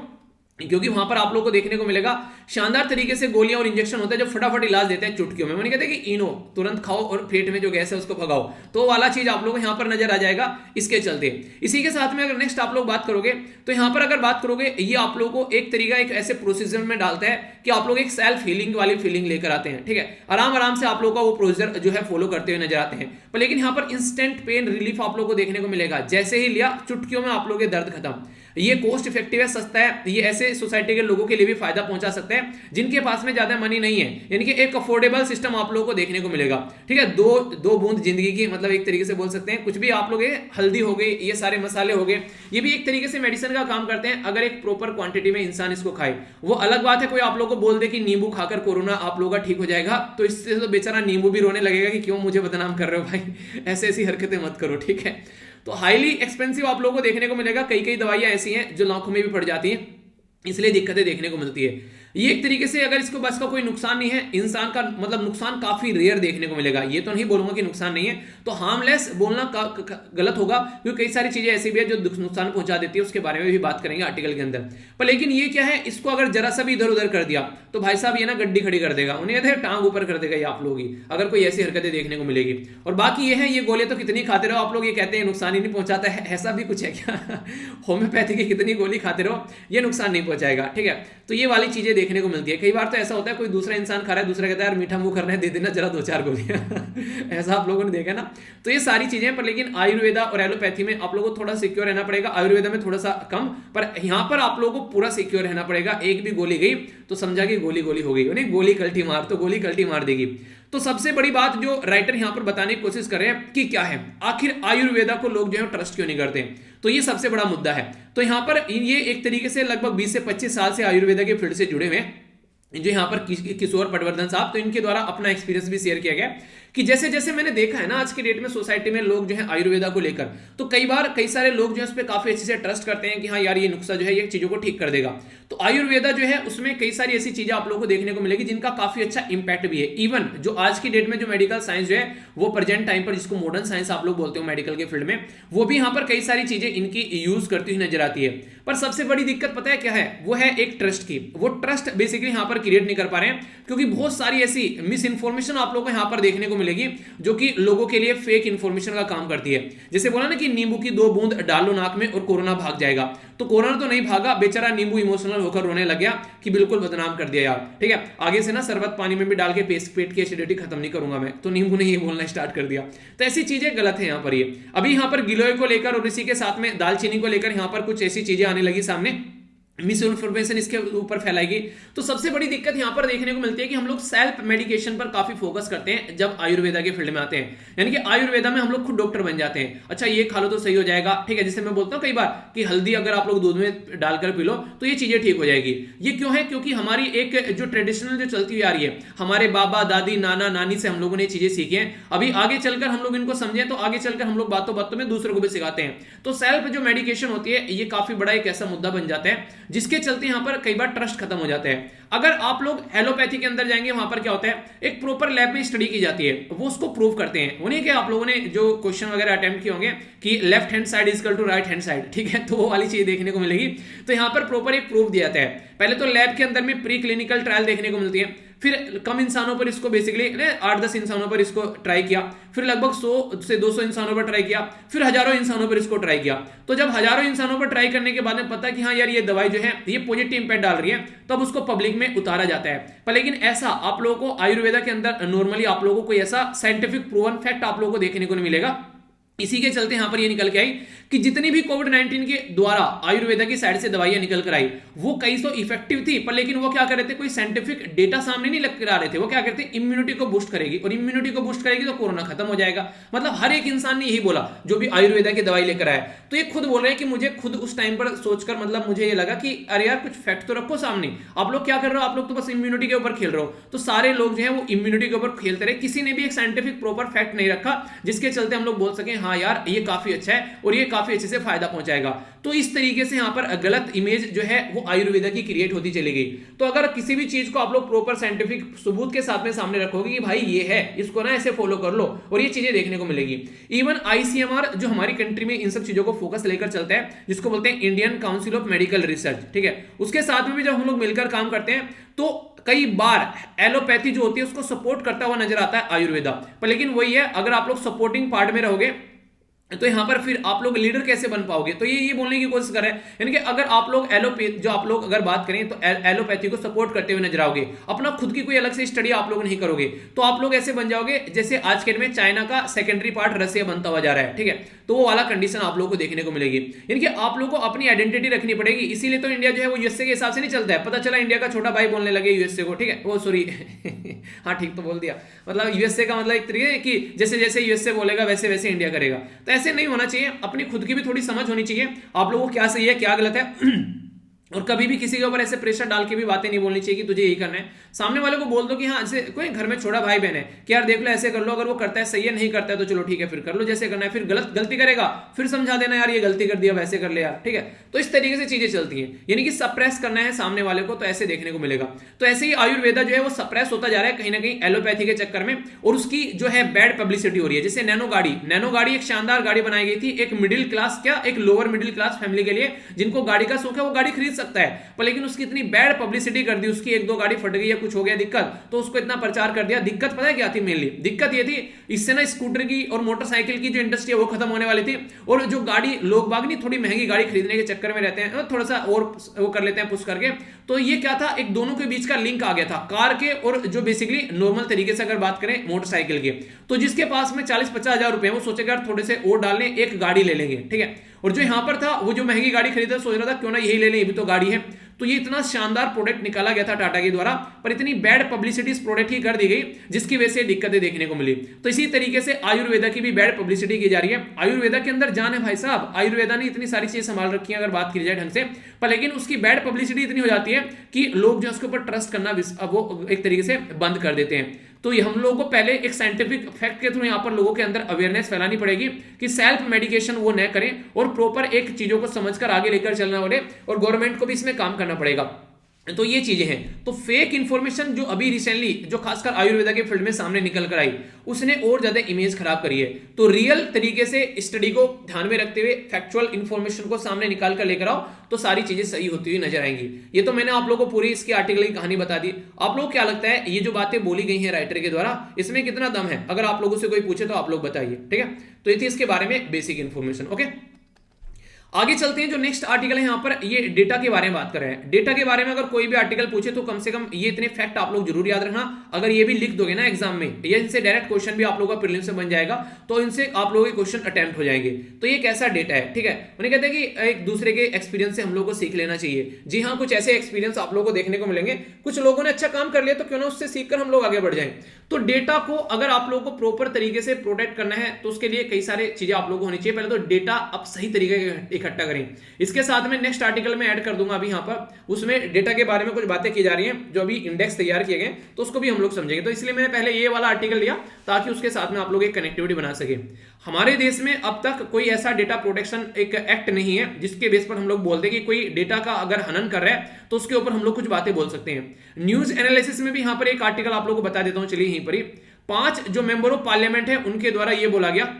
क्योंकि वहां पर आप लोगों को देखने को मिलेगा शानदार तरीके से गोलियां और इंजेक्शन होता है जो फटाफट इलाज देते हैं चुटकियों में। वो नहीं कहते कि इनो तुरंत खाओ और पेट में जो गैस है उसको भगाओ, तो वाला चीज आप लोगों को यहां पर नजर आ जाएगा इसके चलते। इसी के साथ में अगर नेक्स्ट आप लोग बात करोगे तो यहां पर अगर बात करोगे ये आप लोगों को एक तरीका एक ऐसे प्रोसीजर में डालता है कि आप लोग एक सेल्फ हीलिंग वाली फीलिंग लेकर आते हैं, ठीक है। आराम आराम से आप लोगों का वो प्रोसीजर जो है फॉलो करते हुए नजर आते हैं। पर लेकिन यहां पर इंस्टेंट पेन रिलीफ आप लोगों को देखने को मिलेगा, जैसे ही लिया चुटकियों में आप लोगों के दर्द खत्म। ये कॉस्ट इफेक्टिव है, सस्ता है, ये ऐसे सोसाइटी के लोगों के लिए भी फायदा पहुंचा सकता है जिनके पास में ज्यादा मनी नहीं है, यानी कि एक अफोर्डेबल सिस्टम आप लोगों को देखने को मिलेगा। ठीक है, दो बूंद जिंदगी की, मतलब एक तरीके से बोल सकते हैं कुछ भी आप लोग, हल्दी हो गई, ये सारे मसाले हो गए, ये भी एक तरीके से मेडिसिन का काम करते हैं अगर एक प्रॉपर क्वांटिटी में इंसान इसको खाए। वो अलग बात है कोई आप लोग को बोल दे कि नींबू खाकर कोरोना आप लोगों का ठीक हो जाएगा, तो इससे तो बेचारा नींबू भी रोने लगेगा कि क्यों मुझे बदनाम कर रहे हो भाई, ऐसे ऐसी हरकतें मत करो। ठीक है, तो हाईली एक्सपेंसिव आप लोगों को देखने को मिलेगा, कई कई दवाइयां ऐसी हैं जो लाखों में भी पड़ जाती हैं, इसलिए दिक्कतें देखने को मिलती है। ये एक तरीके से अगर इसको बस का कोई नुकसान नहीं है, इंसान का मतलब नुकसान काफी रेयर देखने को मिलेगा, ये तो नहीं बोलूंगा कि नुकसान नहीं है, तो हार्मलेस बोलना गलत होगा, क्योंकि कई सारी चीजें ऐसी भी है जो नुकसान पहुंचा देती है, उसके बारे में भी बात करेंगे आर्टिकल के अंदर। पर लेकिन ये क्या है, इसको अगर जरा सा भी इधर उधर कर दिया तो भाई साहब ये ना गड्डी खड़ी कर देगा, उन्हें कहते हैं टांग ऊपर कर देगा ये आप लोग ही, अगर कोई ऐसी हरकतें देखने को मिलेगी। और बाकी ये है, ये गोले तो कितनी खाते रहो आप लोग, ये कहते हैं नुकसान ही नहीं पहुंचाता है, ऐसा भी कुछ है क्या? होम्योपैथी की कितनी गोली खाते रहो, ये नुकसान नहीं पहुंचाएगा। ठीक है, तो ये वाली चीजें देखने को मिलती है। कई बार तो ऐसा होता है कोई दूसरा इंसान खा रहा है, दूसरा कहता है यार मीठा मुंह करना है, दे देना जरा 2-4 गोलियां ऐसा आप लोगों ने देखा ना। तो ये सारी चीजें, पर लेकिन आयुर्वेदा और एलोपैथी में आप लोगों को थोड़ा सिक्योर रहना पड़ेगा, आयुर्वेदा में थोड़ा सा कम, पर यहां पर आप लोगों को पूरा सिक्योर रहना पड़ेगा। एक भी गोली गई तो समझा कि गोली गोली हो गई, नहीं गोली कल्टी मार तो गोली कल्टी मार देगी। तो सबसे बड़ी बात जो राइटर यहां पर बताने की कोशिश कर रहे हैं कि क्या है, आखिर आयुर्वेदा को लोग जो है ट्रस्ट क्यों नहीं करते, तो ये सबसे बड़ा मुद्दा है। तो यहां पर ये एक तरीके से लगभग 20 से 25 साल से आयुर्वेदा के फील्ड से जुड़े हुए हैं जो यहाँ पर किशोर पटवर्धन साहब, तो इनके द्वारा अपना एक्सपीरियंस भी शेयर किया गया कि जैसे जैसे मैंने देखा है ना आज के डेट में सोसाइटी में लोग जो है आयुर्वेदा को लेकर, तो कई बार कई सारे लोग जो है उस पर काफी अच्छे से ट्रस्ट करते हैं कि हाँ यार ये नुस्खा जो है ये चीजों को ठीक कर देगा। तो आयुर्वेदा जो है उसमें कई सारी ऐसी चीजें आप लोगों को देखने को मिलेगी जिनका काफी अच्छा इंपैक्ट भी है। इवन जो आज की डेट में जो मेडिकल साइंस जो है वो प्रेजेंट टाइम पर, जिसको मॉडर्न साइंस आप लोग बोलते हो मेडिकल के फील्ड में, वो भी यहाँ पर कई सारी चीजें इनकी यूज करती हुई नजर आती है। पर सबसे बड़ी दिक्कत पता है क्या है, वो है एक ट्रस्ट की। वो ट्रस्ट बेसिकली यहाँ पर क्रिएट नहीं कर पा रहे हैं क्योंकि बहुत सारी ऐसी मिस इन्फॉर्मेशन आप लोगों को यहाँ पर देखने को मिलेगी जो कि लोगों के लिए फेक इन्फॉर्मेशन का काम करती है। जैसे बोला ना कि नींबू की 2 बूंद डालो नाक में और कोरोना भाग जाएगा, तो कोरोना तो नहीं भागा, बेचारा नींबू इमोशनल होकर रोने लग गया कि बिल्कुल बदनाम कर दिया यार। ठीक है, आगे से ना शरबत पानी में भी डाल के पेट की एसिडिटी खत्म नहीं करूंगा मैं, तो नींबू ने ये बोलना स्टार्ट कर दिया। तो ऐसी चीजें गलत है यहाँ पर। ये अभी यहाँ पर गिलोय को लेकर और इसी के साथ में दालचीनी को लेकर यहाँ पर कुछ ऐसी चीजें आने लगी सामने, मिस इन्फॉर्मेशन इसके ऊपर फैलाएगी। तो सबसे बड़ी दिक्कत यहां पर देखने को मिलती है कि हम लोग सेल्फ मेडिकेशन पर काफी फोकस करते हैं जब आयुर्वेदा के फील्ड में आते हैं, यानी कि आयुर्वेदा में हम लोग खुद डॉक्टर बन जाते हैं। अच्छा ये खा लो तो सही हो जाएगा, ठीक है, जैसे मैं बोलता हूं कई बार कि हल्दी अगर आप लोग दूध में डालकर पी लो तो ये चीजें ठीक हो जाएगी। ये क्यों है, क्योंकि हमारी एक जो ट्रेडिशनल जो चलती हुई आ रही है, हमारे बाबा दादी नाना नानी से हम लोगों ने चीजें सीखी हैं, अभी आगे चलकर हम लोग इनको समझें तो आगे चलकर हम लोग बातों बातों में दूसरों को भी सिखाते हैं। तो सेल्फ जो मेडिकेशन होती है ये काफी बड़ा एक ऐसा मुद्दा बन जाता है जिसके चलते यहाँ पर कई बार ट्रस्ट खत्म हो जाता है। अगर आप लोग एलोपैथी के अंदर जाएंगे, वहां पर क्या होता है, एक प्रॉपर लैब में स्टडी की जाती है, वो उसको प्रूव करते हैं। उन्हें क्या आप लोगों ने जो क्वेश्चन वगैरह अटेम्प्ट किए होंगे कि left hand side equal to right hand side, ठीक है, तो वो वाली चीज देखने को मिलेगी। तो यहाँ पर प्रॉपर एक प्रूफ दिया जाता है। पहले तो लैब के अंदर में प्री क्लिनिकल ट्रायल देखने को मिलती है, फिर कम इंसानों पर इसको बेसिकली 8-10 इंसानों पर इसको ट्राई किया, फिर लगभग 100 से 200 इंसानों पर ट्राई किया, फिर हजारों इंसानों पर इसको ट्राई किया। तो जब हजारों इंसानों पर ट्राई करने के बाद में पता कि हाँ यार ये दवाई जो है ये पॉजिटिव इंपैक्ट डाल रही है, तब उसको पब्लिक में उतारा जाता है। पर लेकिन ऐसा आप लोगों को आयुर्वेदा के अंदर नॉर्मली आप लोगों को कोई ऐसा साइंटिफिक प्रूवन फैक्ट आप लोगों को देखने को नहीं मिलेगा। इसी के चलते यहां पर ये निकल के आई कि जितनी भी कोविड-19 के द्वारा आयुर्वेदा की साइड से दवाइयां निकल कर आई वो कई सौ इफेक्टिव थी, पर लेकिन वो क्या कर रहे थे, कोई साइंटिफिक डेटा सामने नहीं लग कर आ रहे थे। वो क्या करते, इम्यूनिटी को बूस्ट करेगी और इम्यूनिटी को बूस्ट करेगी तो कोरोना खत्म हो जाएगा। मतलब हर एक इंसान ने यही बोला जो भी आयुर्वेदा की दवाई लेकर आया। तो ये खुद बोल रहे हैं कि मुझे खुद उस टाइम पर सोचकर मतलब मुझे ये लगा कि अरे यार कुछ फैक्ट तो रखो सामने, आप लोग क्या कर रहे हो, आप लोग तो बस इम्यूनिटी के ऊपर खेल रहे हो। तो सारे लोग जो है वो इम्यूनिटी के ऊपर खेलते रहे, किसी ने भी एक साइंटिफिक प्रॉपर फैक्ट नहीं रखा जिसके चलते हम लोग बोल सके हाँ यार ये काफी अच्छा है और ये काफी अच्छे से फायदा पहुंचाएगा। तो इस तरीके से यहां पर गलत इमेज जो है वो आयुर्वेदा की क्रिएट होती चली गई। तो अगर किसी भी चीज को आप लोग प्रॉपर साइंटिफिक सबूत के साथ में सामने रखोगे कि भाई ये है, इसको ना ऐसे फॉलो कर लो, और ये चीजें देखने को मिलेगी। इवन आईसीएमआर जो हमारी कंट्री में इन सब चीजों को फोकस लेकर चलता है, जिसको बोलते हैं Indian council of medical research, ठीक है, उसके साथ में भी जब हम लोग मिलकर काम करते हैं तो कई बार एलोपैथी जो होती है उसको सपोर्ट करता हुआ नजर आता है आयुर्वेदा। पर लेकिन वही है, अगर आप लोग सपोर्टिंग पार्ट में रहोगे, तो यहां पर फिर आप लोग लीडर कैसे बन पाओगे? तो ये बोलने की कोशिश कर रहे हैं, यानी कि अगर आप लोग एलोपैथी, जो आप लोग अगर बात करें तो एलोपैथी को सपोर्ट करते हुए नजर आओगे, अपना खुद की कोई अलग से स्टडी आप लोग नहीं करोगे, तो आप लोग ऐसे बन जाओगे जैसे आज के में चाइना का सेकेंडरी पार्ट रसिया बनता हुआ जा रहा है, ठीक है? तो वो वाला कंडीशन आप लोग को देखने को मिलेगी। यानी कि आप लोग को अपनी आइडेंटिटी रखनी पड़ेगी। इसीलिए तो इंडिया जो है वो यूएसए के हिसाब से नहीं चलता है। पता चला इंडिया का छोटा भाई बोलने लगे यूएसए को, ठीक है? वो सॉरी हाँ ठीक तो बोल दिया, मतलब यूएसए का मतलब एक तरीके कि जैसे जैसे यूएसए बोलेगा वैसे वैसे इंडिया करेगा। तो ऐसे नहीं होना चाहिए, अपनी खुद की भी थोड़ी समझ होनी चाहिए आप लोगों को क्या सही है क्या गलत है। और कभी भी किसी के ऊपर ऐसे प्रेशर डाल के भी बातें नहीं बोलनी चाहिए कि तुझे यही करना है। सामने वाले को बोल दो कि हाँ, ऐसे कोई घर में छोटा भाई बहन है कि यार देख लो ऐसे कर लो, अगर वो करता है सही है, नहीं करता है तो चलो ठीक है फिर कर लो जैसे करना है, फिर गलती करेगा फिर समझा देना यार ये गलती कर दिया वैसे कर ले यार, ठीक है? तो इस तरीके से चीजें चलती हैं, यानी कि सप्रेस करना है सामने वाले को, तो ऐसे देखने को मिलेगा। तो ऐसे ही आयुर्वेदा जो है वो सप्रेस होता जा रहा है कहीं ना कहीं एलोपैथी के चक्कर में, और उसकी जो है बैड पब्लिसिटी हो रही है। जैसे नैनो गाड़ी एक शानदार गाड़ी बनाई गई थी, एक मिडिल क्लास क्या एक लोअर मिडिल क्लास फैमिली के लिए, जिनको गाड़ी का शौक है वो गाड़ी खरीद सकता है, पर लेकिन उसकी इतनी बैड पब्लिसिटी कर दी, उसकी एक दो गाड़ी फट गई या कुछ हो गया दिक्कत, तो उसको इतना प्रचार कर दिया। दिक्कत पता है क्या थी? मेनली दिक्कत ये थी, इससे ना स्कूटर की और मोटरसाइकिल की जो इंडस्ट्री है वो खत्म होने वाली थी, और जो गाड़ी लोग बाग नहीं थोड़ी महंगी गाड़ी खरीदने के चक्कर में रहते हैं, थोड़ा सा और वो कर लेते हैं पुश करके। तो ये क्या था, एक दोनों के बीच का लिंक आ गया था, कार के और जो बेसिकली नॉर्मल तरीके से अगर बात करें मोटरसाइकिल के। तो जिसके पास में 40-50 हजार रुपए वो सोचेगा थोड़े से और डाल लें, एक गाड़ी ले लेंगे, ठीक है? और जो यहां पर था वो जो महंगी गाड़ी खरीदा सोच रहा था क्यों ना यही ले लें, ये भी तो गाड़ी है। तो ये इतना शानदार प्रोडक्ट निकाला गया था टाटा के द्वारा, पर इतनी बैड पब्लिसिटी इस प्रोडक्ट की कर दी गई जिसकी वजह से दिक्कतें देखने को मिली। तो इसी तरीके से आयुर्वेदा की भी बैड पब्लिसिटी की जा रही है। आयुर्वेदा के अंदर जान है भाई साहब, आयुर्वेदा ने इतनी सारी चीजें संभाल रखी है अगर बात की जाए ढंग से, पर लेकिन उसकी बैड पब्लिसिटी इतनी हो जाती है कि लोग जो उसके ऊपर ट्रस्ट करना वो एक तरीके से बंद कर देते हैं। तो ये हम लोगों को पहले एक साइंटिफिक फैक्ट के थ्रू यहाँ पर लोगों के अंदर अवेयरनेस फैलानी पड़ेगी कि सेल्फ मेडिकेशन वो न करें, और प्रॉपर एक चीजों को समझकर आगे लेकर चलना पड़े, और गवर्नमेंट को भी इसमें काम करना पड़ेगा। तो ये चीजें हैं। तो फेक इंफॉर्मेशन जो अभी रिसेंटली जो खासकर आयुर्वेदा के फील्ड में सामने निकल कर आई, उसने और ज्यादा इमेज खराब करी है। तो रियल तरीके से स्टडी को ध्यान में रखते हुए फैक्चुअल इंफॉर्मेशन को सामने निकाल कर लेकर आओ, तो सारी चीजें सही होती हुई नजर आएंगी। ये तो मैंने आप लोगों को पूरी इसकी आर्टिकल की कहानी बता दी। आप लोग क्या लगता है ये जो बातें बोली गई हैं राइटर के द्वारा, इसमें कितना दम है? अगर आप लोगों से कोई पूछे तो आप लोग बताइए, ठीक है? तो ये थी इसके बारे में बेसिक इंफॉर्मेशन। ओके, आगे चलते हैं। जो नेक्स्ट आर्टिकल है यहाँ पर ये डेटा के बारे में बात कर रहे हैं। डेटा के बारे में अगर कोई भी आर्टिकल पूछे तो कम से कम ये इतने फैक्ट आप लोग जरूर याद रखना। अगर ये भी लिख दोगे ना एग्जाम में, ये इनसे डायरेक्ट क्वेश्चन भी आप लोगों का प्रीलिम्स से बन जाएगा, तो इनसे आप लोगों के क्वेश्चन अटेम्प्ट हो जाएंगे। तो ये कैसा डेटा है, ठीक है? उन्हें कहते हैं कि एक दूसरे के एक्सपीरियंस से हम लोग को सीख लेना चाहिए। जी हाँ, कुछ ऐसे एक्सपीरियंस आप लोगों को देखने को मिलेंगे। कुछ लोगों ने अच्छा काम कर लिया तो क्यों ना उससे सीखकर हम लोग आगे बढ़ जाएं। तो डेटा को अगर आप लोगों को प्रॉपर तरीके से प्रोटेक्ट करना है तो उसके लिए कई सारे चीजें आप लोगों को होनी चाहिए। पहले तो डेटा आप सही तरीके से इकट्ठा करें। इसके साथ में नेक्स्ट आर्टिकल में ऐड कर दूंगा अभी यहाँ पर, उसमें डेटा के बारे में कुछ बातें की जा रही हैं जो अभी इंडेक्स तैयार किए गए, तो उसको भी हम लोग समझेंगे। तो इसलिए मैंने पहले ये वाला आर्टिकल लिया ताकि उसके साथ में आप लोग एक कनेक्टिविटी बना सके। हमारे देश में अब तक कोई ऐसा डेटा प्रोटेक्शन एक एक्ट नहीं है जिसके बेस पर हम लोग बोलते हैं कि कोई डेटा का अगर हनन कर रहा है तो उसके ऊपर हम लोग कुछ बातें बोल सकते हैं। न्यूज एनालिसिस में भी यहाँ पर एक आर्टिकल आप लोग को बता देता हूँ, चलिए यहीं पर ही। 5 जो मेंबर ऑफ पार्लियामेंट है उनके द्वारा यह बोला गया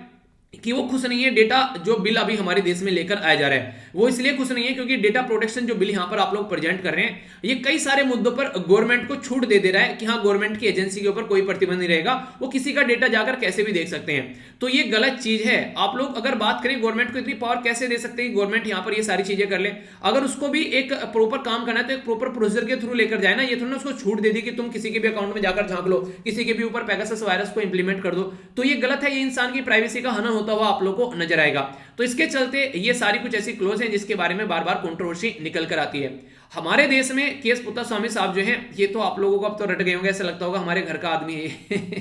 कि वो खुश नहीं है डेटा जो बिल अभी हमारे देश में लेकर आया जा रहा है, वो इसलिए खुश नहीं है क्योंकि डेटा प्रोटेक्शन जो बिल यहां पर आप लोग प्रेजेंट कर रहे हैं ये कई सारे मुद्दों पर गवर्नमेंट को छूट दे रहा है कि हाँ गवर्नमेंट की एजेंसी के ऊपर कोई प्रतिबंध नहीं रहेगा, वो किसी का डेटा जाकर कैसे भी देख सकते हैं। तो ये गलत चीज है। आप लोग अगर बात करें गवर्नमेंट को इतनी पावर कैसे दे सकते हैं गवर्नमेंट यहां पर ये सारी चीजें कर ले। अगर उसको भी एक प्रॉपर काम करना है तो एक प्रॉपर प्रोसीजर के थ्रू लेकर जाए ना, ये थोड़ा ना उसको छूट दे दी कि तुम किसी के भी अकाउंट में जाकर झांक लो, किसी के भी ऊपर पेगासस वायरस को इंप्लीमेंट कर दो। तो ये गलत है, ये इंसान की प्राइवेसी का हनन होता हुआ आप लोग को नजर आएगा। तो इसके चलते ये सारी कुछ ऐसी क्लोज हैं जिसके बारे में बार बार कंट्रोवर्सी निकल कर आती है। हमारे देश में केएस पुत्तास्वामी साहब जो हैं ये तो आप लोगों को अब तो रट गए होंगे, ऐसा लगता होगा हमारे घर का आदमी है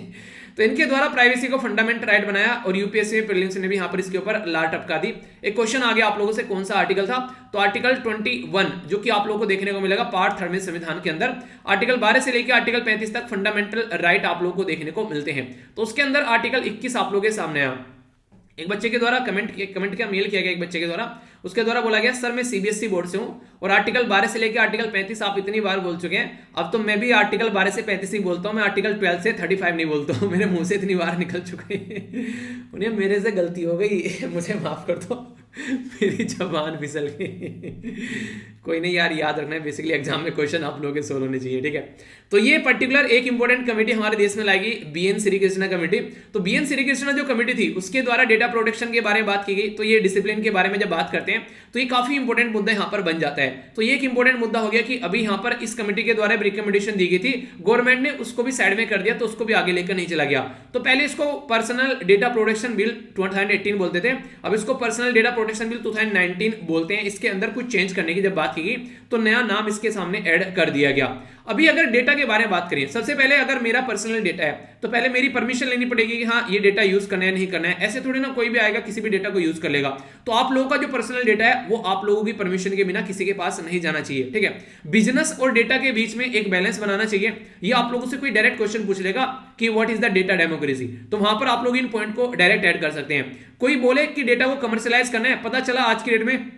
तो इनके द्वारा प्राइवेसी को फंडामेंटल राइट बनाया और यूपीएससी में प्रीलिम्स ने भी यहां पर इसके ऊपर लाल टपका दी। एक क्वेश्चन आ गया आप लोगों से, कौन सा आर्टिकल था? तो आर्टिकल 21 जो कि आप लोगों को देखने को मिलेगा पार्ट 3 में संविधान के अंदर, आर्टिकल 12 से लेकर आर्टिकल 35 तक फंडामेंटल राइट आप लोगों को देखने को मिलते हैं। तो उसके अंदर आर्टिकल 21 आप लोगों के सामने आया। एक बच्चे के द्वारा कमेंट का मेल किया गया एक बच्चे के द्वारा, उसके द्वारा बोला गया सर मैं सीबीएसई बोर्ड से हूं और आर्टिकल 12 से लेकर आर्टिकल 35 आप इतनी बार बोल चुके हैं, अब तो मैं भी आर्टिकल 12 से 35 ही बोलता हूं, मैं आर्टिकल 12 से 35 नहीं बोलता हूं, मेरे मुंह से इतनी बार निकल चुके हैं उन्हें मेरे से गलती हो गई मुझे माफ कर दो मेरी जबान फिसल गई। कोई नहीं यार, याद रखना है, बेसिकली एग्जाम में क्वेश्चन आप लोगों के सोल्व होने चाहिए, ठीक है। तो ये पर्टिकुलर एक इंपॉर्टेंट कमेटी हमारे देश में लाएगी, बीएन श्रीकृष्णा कमेटी। तो बीएन श्रीकृष्णा जो कमेटी थी उसके द्वारा डेटा प्रोटेक्शन के बारे में बात की गई। तो ये डिसिप्लिन के बारे में जब बात करते हैं तो ये काफी इंपॉर्टेंट मुद्दा यहाँ पर बन जाता है। तो ये एक इंपॉर्टेंट मुद्दा हो गया कि अभी यहाँ पर इस कमेटी के द्वारा रिकमेंडेशन दी गई थी, गवर्नमेंट ने उसको भी साइड में कर दिया, तो उसको भी आगे लेकर नहीं चला गया। तो पहले इसको पर्सनल डेटा प्रोटेक्शन बिल 2018 बोलते थे, अब इसको पर्सनल डेटा प्रोटेक्शन बिल 2019 बोलते हैं। इसके अंदर कुछ चेंज करने की जब बात की गई तो नया नाम इसके सामने ऐड कर दिया गया। अभी अगर डेटा के बारे में बात करिए, सबसे पहले अगर मेरा पर्सनल डेटा है तो पहले मेरी परमिशन लेनी पड़ेगी कि हाँ ये डेटा यूज करना है नहीं करना है। ऐसे थोड़ी ना कोई भी आएगा किसी भी डेटा को यूज कर लेगा। तो आप लोगों का जो पर्सनल डेटा है वो आप लोगों की परमिशन के बिना किसी के पास नहीं जाना चाहिए, ठीक है। बिजनेस और डेटा के बीच में एक बैलेंस बनाना चाहिए। ये आप लोगों से कोई डायरेक्ट क्वेश्चन पूछ लेगा कि what is the data democracy, तो वहां पर आप लोग इन पॉइंट को डायरेक्ट ऐड कर सकते हैं। कोई बोले कि डेटा को कमर्शियलाइज करना है, पता चला आज की डेट में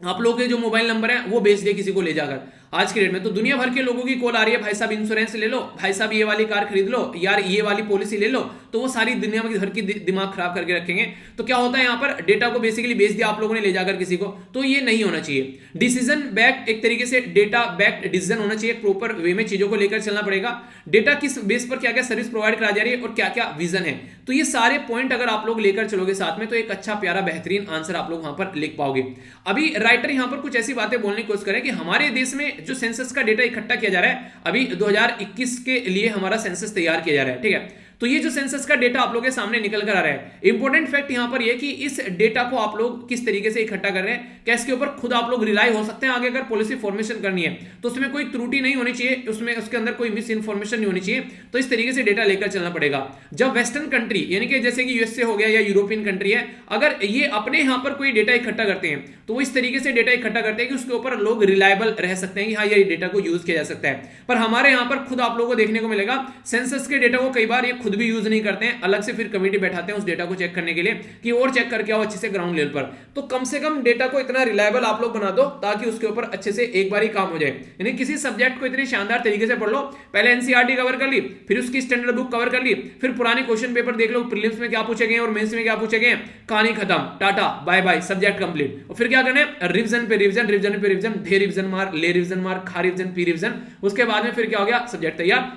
आप लोगों के जो मोबाइल नंबर है वो बेच दिए किसी को ले जाकर। आज की डेट में तो दुनिया भर के लोगों की कॉल आ रही है, भाई साहब इंश्योरेंस ले लो, भाई साहब ये वाली कार खरीद लो, यार ये वाली पॉलिसी ले लो। तो वो सारी दुनिया में घर की दिमाग खराब करके रखेंगे। तो क्या होता है यहाँ पर डेटा को बेसिकली बेच दिया आप लोगों ने ले जाकर किसी को, तो ये नहीं होना चाहिए। डिसीजन बैक्ड, एक तरीके से डेटा बैक्ड डिसीजन होना चाहिए, प्रॉपर वे में चीजों को लेकर चलना पड़ेगा। डेटा किस बेस पर क्या क्या सर्विस प्रोवाइड करा जा रही है और क्या क्या विजन है, तो ये सारे पॉइंट अगर आप लोग लेकर चलोगे साथ में तो एक अच्छा प्यारा बेहतरीन आंसर आप लोग वहां पर लिख पाओगे। अभी राइटर यहां पर कुछ ऐसी बातें बोलने की कोशिश करें कि हमारे देश में जो सेंसस का डेटा इकट्ठा किया जा रहा है, अभी 2021 के लिए हमारा सेंसस तैयार किया जा रहा है, ठीक है। तो ये जो सेंसस का डेटा आप लोगों के सामने निकल कर आ रहा है, इंपॉर्टेंट फैक्ट यहां पर ये कि इस डेटा को आप लोग किस तरीके से इकट्ठा कर रहे हैं, क्या इसके ऊपर खुद आप लोग रिलाई हो सकते हैं आगे अगर पॉलिसी फॉर्मेशन करनी है तो उसमें कोई त्रुटि नहीं होनी चाहिए, उसमें उसके अंदर कोई मिस इन्फॉर्मेशन नहीं होनी चाहिए। तो इस तरीके से डेटा लेकर चलना पड़ेगा। जब वेस्टर्न कंट्री यानी कि जैसे कि यूएसए हो गया या यूरोपियन कंट्री है, अगर ये अपने यहां पर कोई डेटा इकट्ठा करते हैं तो वो इस तरीके से डेटा इकट्ठा करते हैं कि उसके ऊपर लोग रिलायबल रह सकते हैं कि हाँ ये डेटा को यूज किया जा सकता है। पर हमारे यहां पर खुद आप लोगों को देखने को मिलेगा सेंसस के डेटा को कई बार ये खुद भी यूज नहीं करते हैं, अलग से फिर कमेटी बैठाते हैं उस डेटा को चेक करने के लिए कि और चेक करके आओ अच्छे से ग्राउंड लेवल पर। तो कम से कम डेटा को इतना रिलायबल आप लोग बना दो ताकि उसके ऊपर अच्छे से एक बार ही काम हो जाए। यानी किसी सब्जेक्ट को इतनी शानदार तरीके से पढ़ लो, पहले एनसीईआरटी कवर कर ली, फिर उसकी स्टैंडर्ड बुक कवर कर ली, फिर पुराने क्वेश्चन पेपर देख लो प्रीलिम्स में क्या पूछे गए और मेंस में क्या पूछे गए, कहानी खत्म, tata bye bye, subject complete. और फिर क्या करना है, रिवीजन पे रिवीजन, रिवीजन पे रिवीजन, ढेर रिवीजन मार, ले रिवीजन मार, खा रिवीजन, पी रिवीजन। उसके बाद में फिर क्या हो गया, सब्जेक्ट तैयार।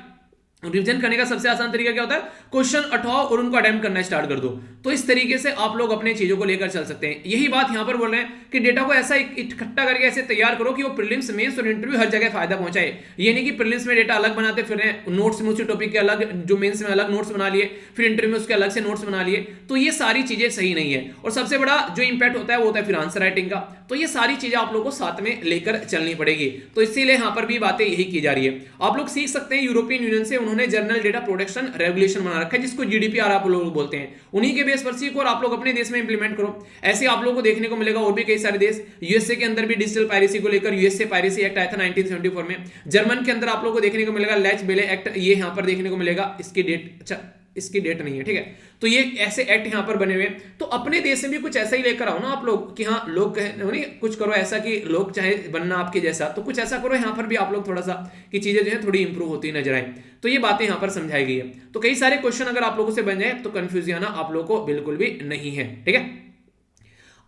रिवीजन करने का सबसे आसान तरीका क्या होता है, क्वेश्चन उठाओ और उनको अटेम्प्ट करना स्टार्ट कर दो। तो इस तरीके से आप लोग अपने चीजों को लेकर चल सकते हैं। यही बात यहां पर बोल रहे हैं कि डेटा को ऐसा इकट्ठा करके ऐसे तैयार करो कि वो प्रीलिम्स, मेंस और इंटरव्यू हर जगह फायदा पहुंचाए। ये नहीं कि प्रीलिम्स में डेटा अलग बनाते फिर रहे, नोट्स में उसी टॉपिक के अलग, जो मेंस में अलग नोट्स बना लिए, फिर इंटरव्यू में उसके अलग से नोट्स बना लिए। तो ये सारी चीजें सही नहीं है। और सबसे बड़ा जो इंपैक्ट होता है वो होता है फिर आंसर राइटिंग का। तो ये सारी चीजें आप लोग को साथ में लेकर चलनी पड़ेगी। तो इसीलिए यहां पर भी बातें यही की जा रही है। आप लोग सीख सकते हैं यूरोपियन यूनियन से, उन्होंने जनरल डेटा प्रोटेक्शन रेगुलेशन बना रखा है जिसको जीडीपीआर आप लोग बोलते हैं। उन्हीं के बेस पर सीखो और आप लोग अपने देश में इंप्लीमेंट करो। ऐसे आप लोगों को देखने को मिलेगा और भी कई सारे देश, यूएसए के अंदर भी डिजिटल पायरेसी को लेकर यूएसए पायरेसी एक्ट आया था 1974 में। जर्मन के अंदर आप लोगों को देखने को मिलेगा लैच बेले एक्ट, ये यहां पर देखने को मिलेगा। इसकी डेट, अच्छा इसकी डेट नहीं है, ठीक है। तो ये ऐसे एक्ट यहां पर बने हुए हैं। तो अपने देश में भी कुछ ऐसा ही लेकर आओ ना आप लोग कि हाँ लोग कहे कुछ करो ऐसा कि लोग चाहे बनना आपके जैसा, तो कुछ ऐसा करो यहां पर भी आप लोग थोड़ा सा कि चीजें जो है थोड़ी इंप्रूव होती नजर आए। तो ये बातें यहां पर समझाई गई है। तो कई सारे क्वेश्चन अगर आप लोगों से बन जाए तो कंफ्यूज आना आप लोगों को बिल्कुल भी नहीं है, ठीक है।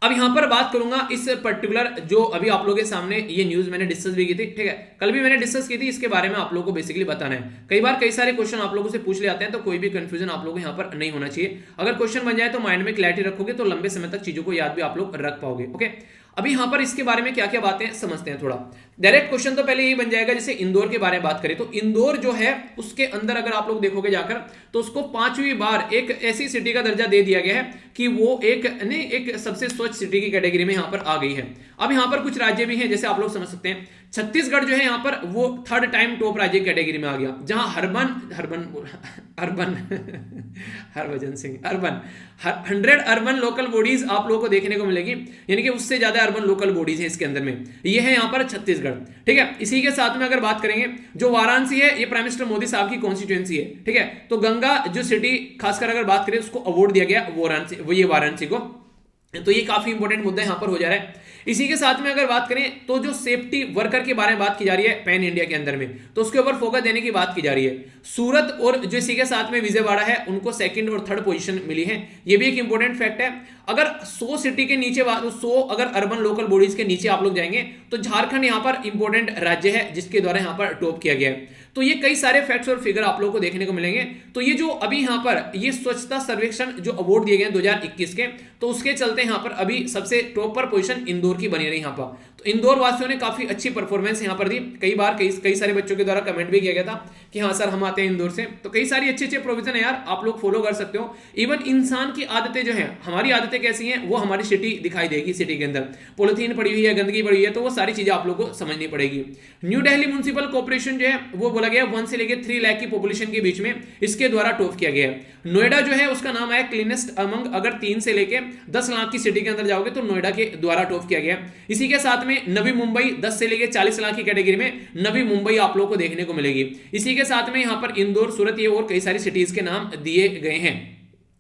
अब यहां पर बात करूंगा इस पर्टिकुलर जो अभी आप लोगों के सामने ये न्यूज मैंने डिस्कस भी की थी, ठीक है, कल भी मैंने डिस्कस की थी, इसके बारे में आप लोगों को बेसिकली बताना है। कई बार कई सारे क्वेश्चन आप लोगों से पूछ ले आते हैं तो कोई भी कंफ्यूजन आप लोगों को यहां पर नहीं होना चाहिए। अगर क्वेश्चन बन जाए तो माइंड में क्लैरिटी रखोगे तो लंबे समय तक चीजों को याद भी आप लोग रख पाओगे। ओके, अभी यहां पर इसके बारे में क्या क्या बातें समझते हैं थोड़ा। डायरेक्ट क्वेश्चन तो पहले ये बन जाएगा, जैसे इंदौर के बारे में बात करें तो इंदौर जो है उसके अंदर अगर आप लोग देखोगे जाकर तो उसको 5वीं बार एक ऐसी सिटी का दर्जा दे दिया गया है कि वो एक सबसे स्वच्छ सिटी की कैटेगरी में यहां पर आ गई है। अब यहां पर कुछ राज्य भी हैं, जैसे आप लोग समझ सकते हैं छत्तीसगढ़ जो है यहां पर वो 3rd टाइम टॉप राज्य कैटेगरी में आ गया, जहां Harbhajan Singh urban 100 urban local bodies आप लोगों को देखने को मिलेगी, यानी कि उससे ज्यादा अर्बन लोकल बॉडीज है इसके अंदर में। ये है यहाँ पर छत्तीसगढ़, ठीक है। इसी के साथ में अगर बात करेंगे जो वाराणसी है, ये प्राइम मिनिस्टर मोदी साहब की कॉन्स्टिट्यूएंसी है, ठीक है। तो गंगा जो सिटी खासकर अगर बात करें उसको अवार्ड दिया गया वाराणसी को। तो ये काफी इंपॉर्टेंट मुद्दा यहां पर हो जा रहा है। इसी के साथ में अगर बात करें तो जो सेफ्टी वर्कर के बारे में बात की जा रही है पैन इंडिया के अंदर में, तो उसके ऊपर फोकस देने की बात की जा रही है। सूरत और जो इसी के साथ में विजयवाड़ा है उनको सेकंड और थर्ड पोजीशन मिली है, ये भी एक इंपॉर्टेंट फैक्ट है। अगर 100 सिटी के नीचे 100 अगर अर्बन लोकल बॉडीज के नीचे आप लोग जाएंगे तो झारखंड यहां पर इंपॉर्टेंट राज्य है जिसके द्वारा यहां पर टॉप किया गया है। तो ये कई सारे फैक्ट्स और फिगर आप लोगों को देखने को मिलेंगे। तो ये जो अभी यहां पर ये स्वच्छता सर्वेक्षण जो अवार्ड दिए गए 2021 के, तो उसके चलते यहां पर अभी सबसे टॉप पर पोजीशन इंदौर की बनी रही यहां पर। तो इंदौर वासियों ने काफी अच्छी परफॉर्मेंस यहां पर दी। कई बार कई सारे बच्चों के द्वारा कमेंट भी किया गया था कि हाँ सर हम आते हैं इंदौर से। तो कई सारी अच्छे प्रोविजन है यार, आप लोग फॉलो कर सकते हो। इवन इंसान की आदतें जो है, हमारी आदतें कैसी हैं वो हमारी सिटी दिखाई देगी। सिटी के अंदर पॉलिथीन पड़ी हुई है, गंदगी पड़ी हुई है, तो वो सारी चीजें आप लोग को समझनी पड़ेगी। न्यू दिल्ली म्युनिसिपल कॉर्पोरेशन जो है वो बोला गया 1 से लेकर 3 लाख की पॉपुलेशन के बीच में इसके द्वारा टॉप किया गया है। नोएडा जो है उसका नाम है क्लीनेस्ट अमंग, अगर 3 से लेकर 10 लाख की सिटी के अंदर जाओगे तो नोएडा के द्वारा टॉप किया गया। इसी के साथ में नवी मुंबई 10 से लेकर 40 लाख की कैटेगरी में नवी मुंबई आप लोग को देखने को मिलेगी। इसी के साथ में यहां पर इंदौर, सूरत, ये और कई सारी सिटीज के नाम दिए गए हैं।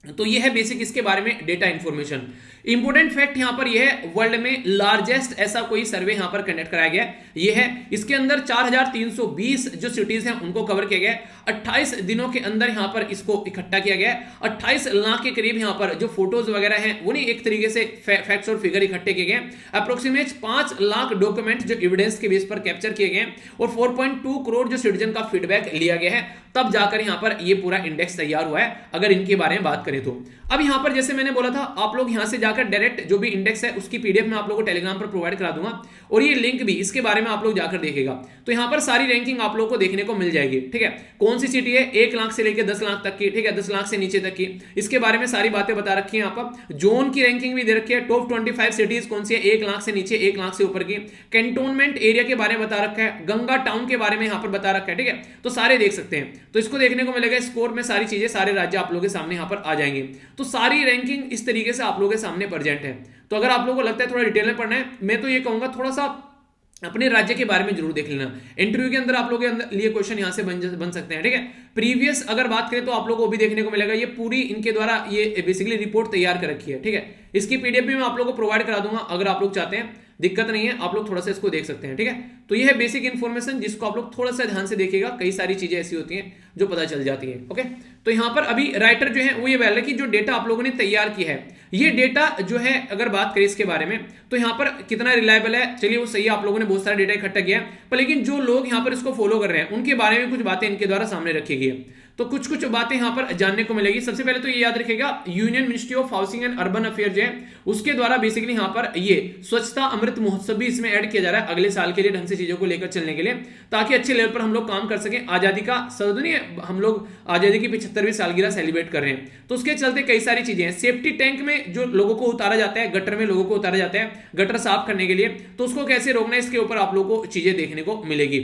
तो ये है बेसिक इसके बारे में डेटा इंफॉर्मेशन। इंपोर्टेंट फैक्ट यहां पर यह है, वर्ल्ड में लार्जेस्ट ऐसा कोई सर्वे यहां पर कंडक्ट कराया गया ये है। इसके अंदर 4320 जो सिटीज हैं उनको कवर किया गया। 28 दिनों के अंदर यहां पर इसको इकट्ठा किया गया। 28 लाख के करीब यहां पर जो फोटोज वगैरह हैं वो नहीं एक तरीके से फैक्ट्स और फिगर इकट्ठे किए गए। अप्रोक्सीमेट 5 लाख डॉक्यूमेंट जो एविडेंस के बेस पर कैप्चर किए गए और 4.2 करोड़ जो सिटीजन का फीडबैक लिया गया है, तब जाकर यहां पर ये पूरा इंडेक्स तैयार हुआ है। अगर इनके बारे में बात करें तो अब यहां पर जैसे मैंने बोला था, आप लोग यहां से जाकर डायरेक्ट जो भी इंडेक्स है उसकी पीडीएफ मैं आप लोगों को टेलीग्राम पर प्रोवाइड करा दूंगा और ये लिंक भी इसके बारे में आप लोग जाकर देखेगा। तो यहां पर सारी रैंकिंग आप लोगों को देखने को मिल जाएगी। ठीक है, कौन सी सिटी है 1 लाख से लेकर 10 लाख तक की, ठीक है, 10 लाख से नीचे तक की, इसके बारे में सारी बातें बता रखी है। यहां पर जोन की रैंकिंग भी दे रखी है। टॉप 25 सिटीज कौन सी है 1 लाख से नीचे, 1 लाख से ऊपर की। कैंटोनमेंट एरिया के बारे में बता रखा है, गंगा टाउन के बारे में यहां पर बता रखा है। ठीक है, तो सारे देख सकते हैं। तो इसको देखने को मिलेगा स्कोर में सारी चीजें, सारे राज्य आप लोगों के सामने यहां पर आ जाएंगे। तो सारी रैंकिंग इस तरीके से आप लोगों के सामने प्रेजेंट है। तो अगर आप लोगों को लगता है थोड़ा डिटेल में पढ़ना है, मैं तो ये कहूंगा थोड़ा सा अपने राज्य के बारे में जरूर देख लेना। इंटरव्यू के अंदर आप लोगों के लिए क्वेश्चन यहां से बन सकते हैं। ठीक है, प्रीवियस अगर बात करें तो आप लोगों को भी देखने को मिलेगा। ये पूरी इनके द्वारा ये बेसिकली रिपोर्ट तैयार कर रखी है। ठीक है, इसकी पीडीएफ भी मैं आप लोगों को प्रोवाइड करा दूंगा, अगर आप लोग चाहते हैं, दिक्कत नहीं है, आप लोग थोड़ा सा इसको देख सकते हैं। ठीक है, तो ये है बेसिक इन्फॉर्मेशन जिसको आप लोग थोड़ा सा ध्यान से देखिएगा। कई सारी चीजें ऐसी होती हैं जो पता चल जाती है। ओके, तो यहां पर अभी राइटर जो है वो ये बोल रहे हैं कि जो डेटा आप लोगों ने तैयार किया है, ये डेटा जो है अगर बात करें इसके बारे में तो यहां पर कितना रिलायबल है, चलिए वो सही है, आप लोगों ने बहुत सारा डेटा इकट्ठा किया है, पर लेकिन जो लोग यहां पर इसको फॉलो कर रहे हैं उनके बारे में कुछ बातें इनके द्वारा सामने रखी गई है। तो कुछ बातें यहां पर जानने को मिलेगी। सबसे पहले तो ये याद रखिएगा, union ministry of housing and urban affair जो है उसके द्वारा बेसिकली यहां पर ये स्वच्छता अमृत महोत्सव भी इसमें ऐड किया जा रहा है अगले साल के लिए, ढंग से चीजों को लेकर चलने के लिए, ताकि अच्छे लेवल पर हम लोग काम कर सकें। आजादी का नहीं, हम लोग आजादी की 75वीं सालगिरह सेलिब्रेट कर रहे हैं, तो उसके चलते कई सारी चीजें हैं। सेफ्टी टैंक में जो लोगों को उतारा जाता है, गटर में लोगों को उतारा जाता है गटर साफ करने के लिए, तो उसको कैसे रोकना है इसके ऊपर आप लोगों को चीजें देखने को मिलेगी।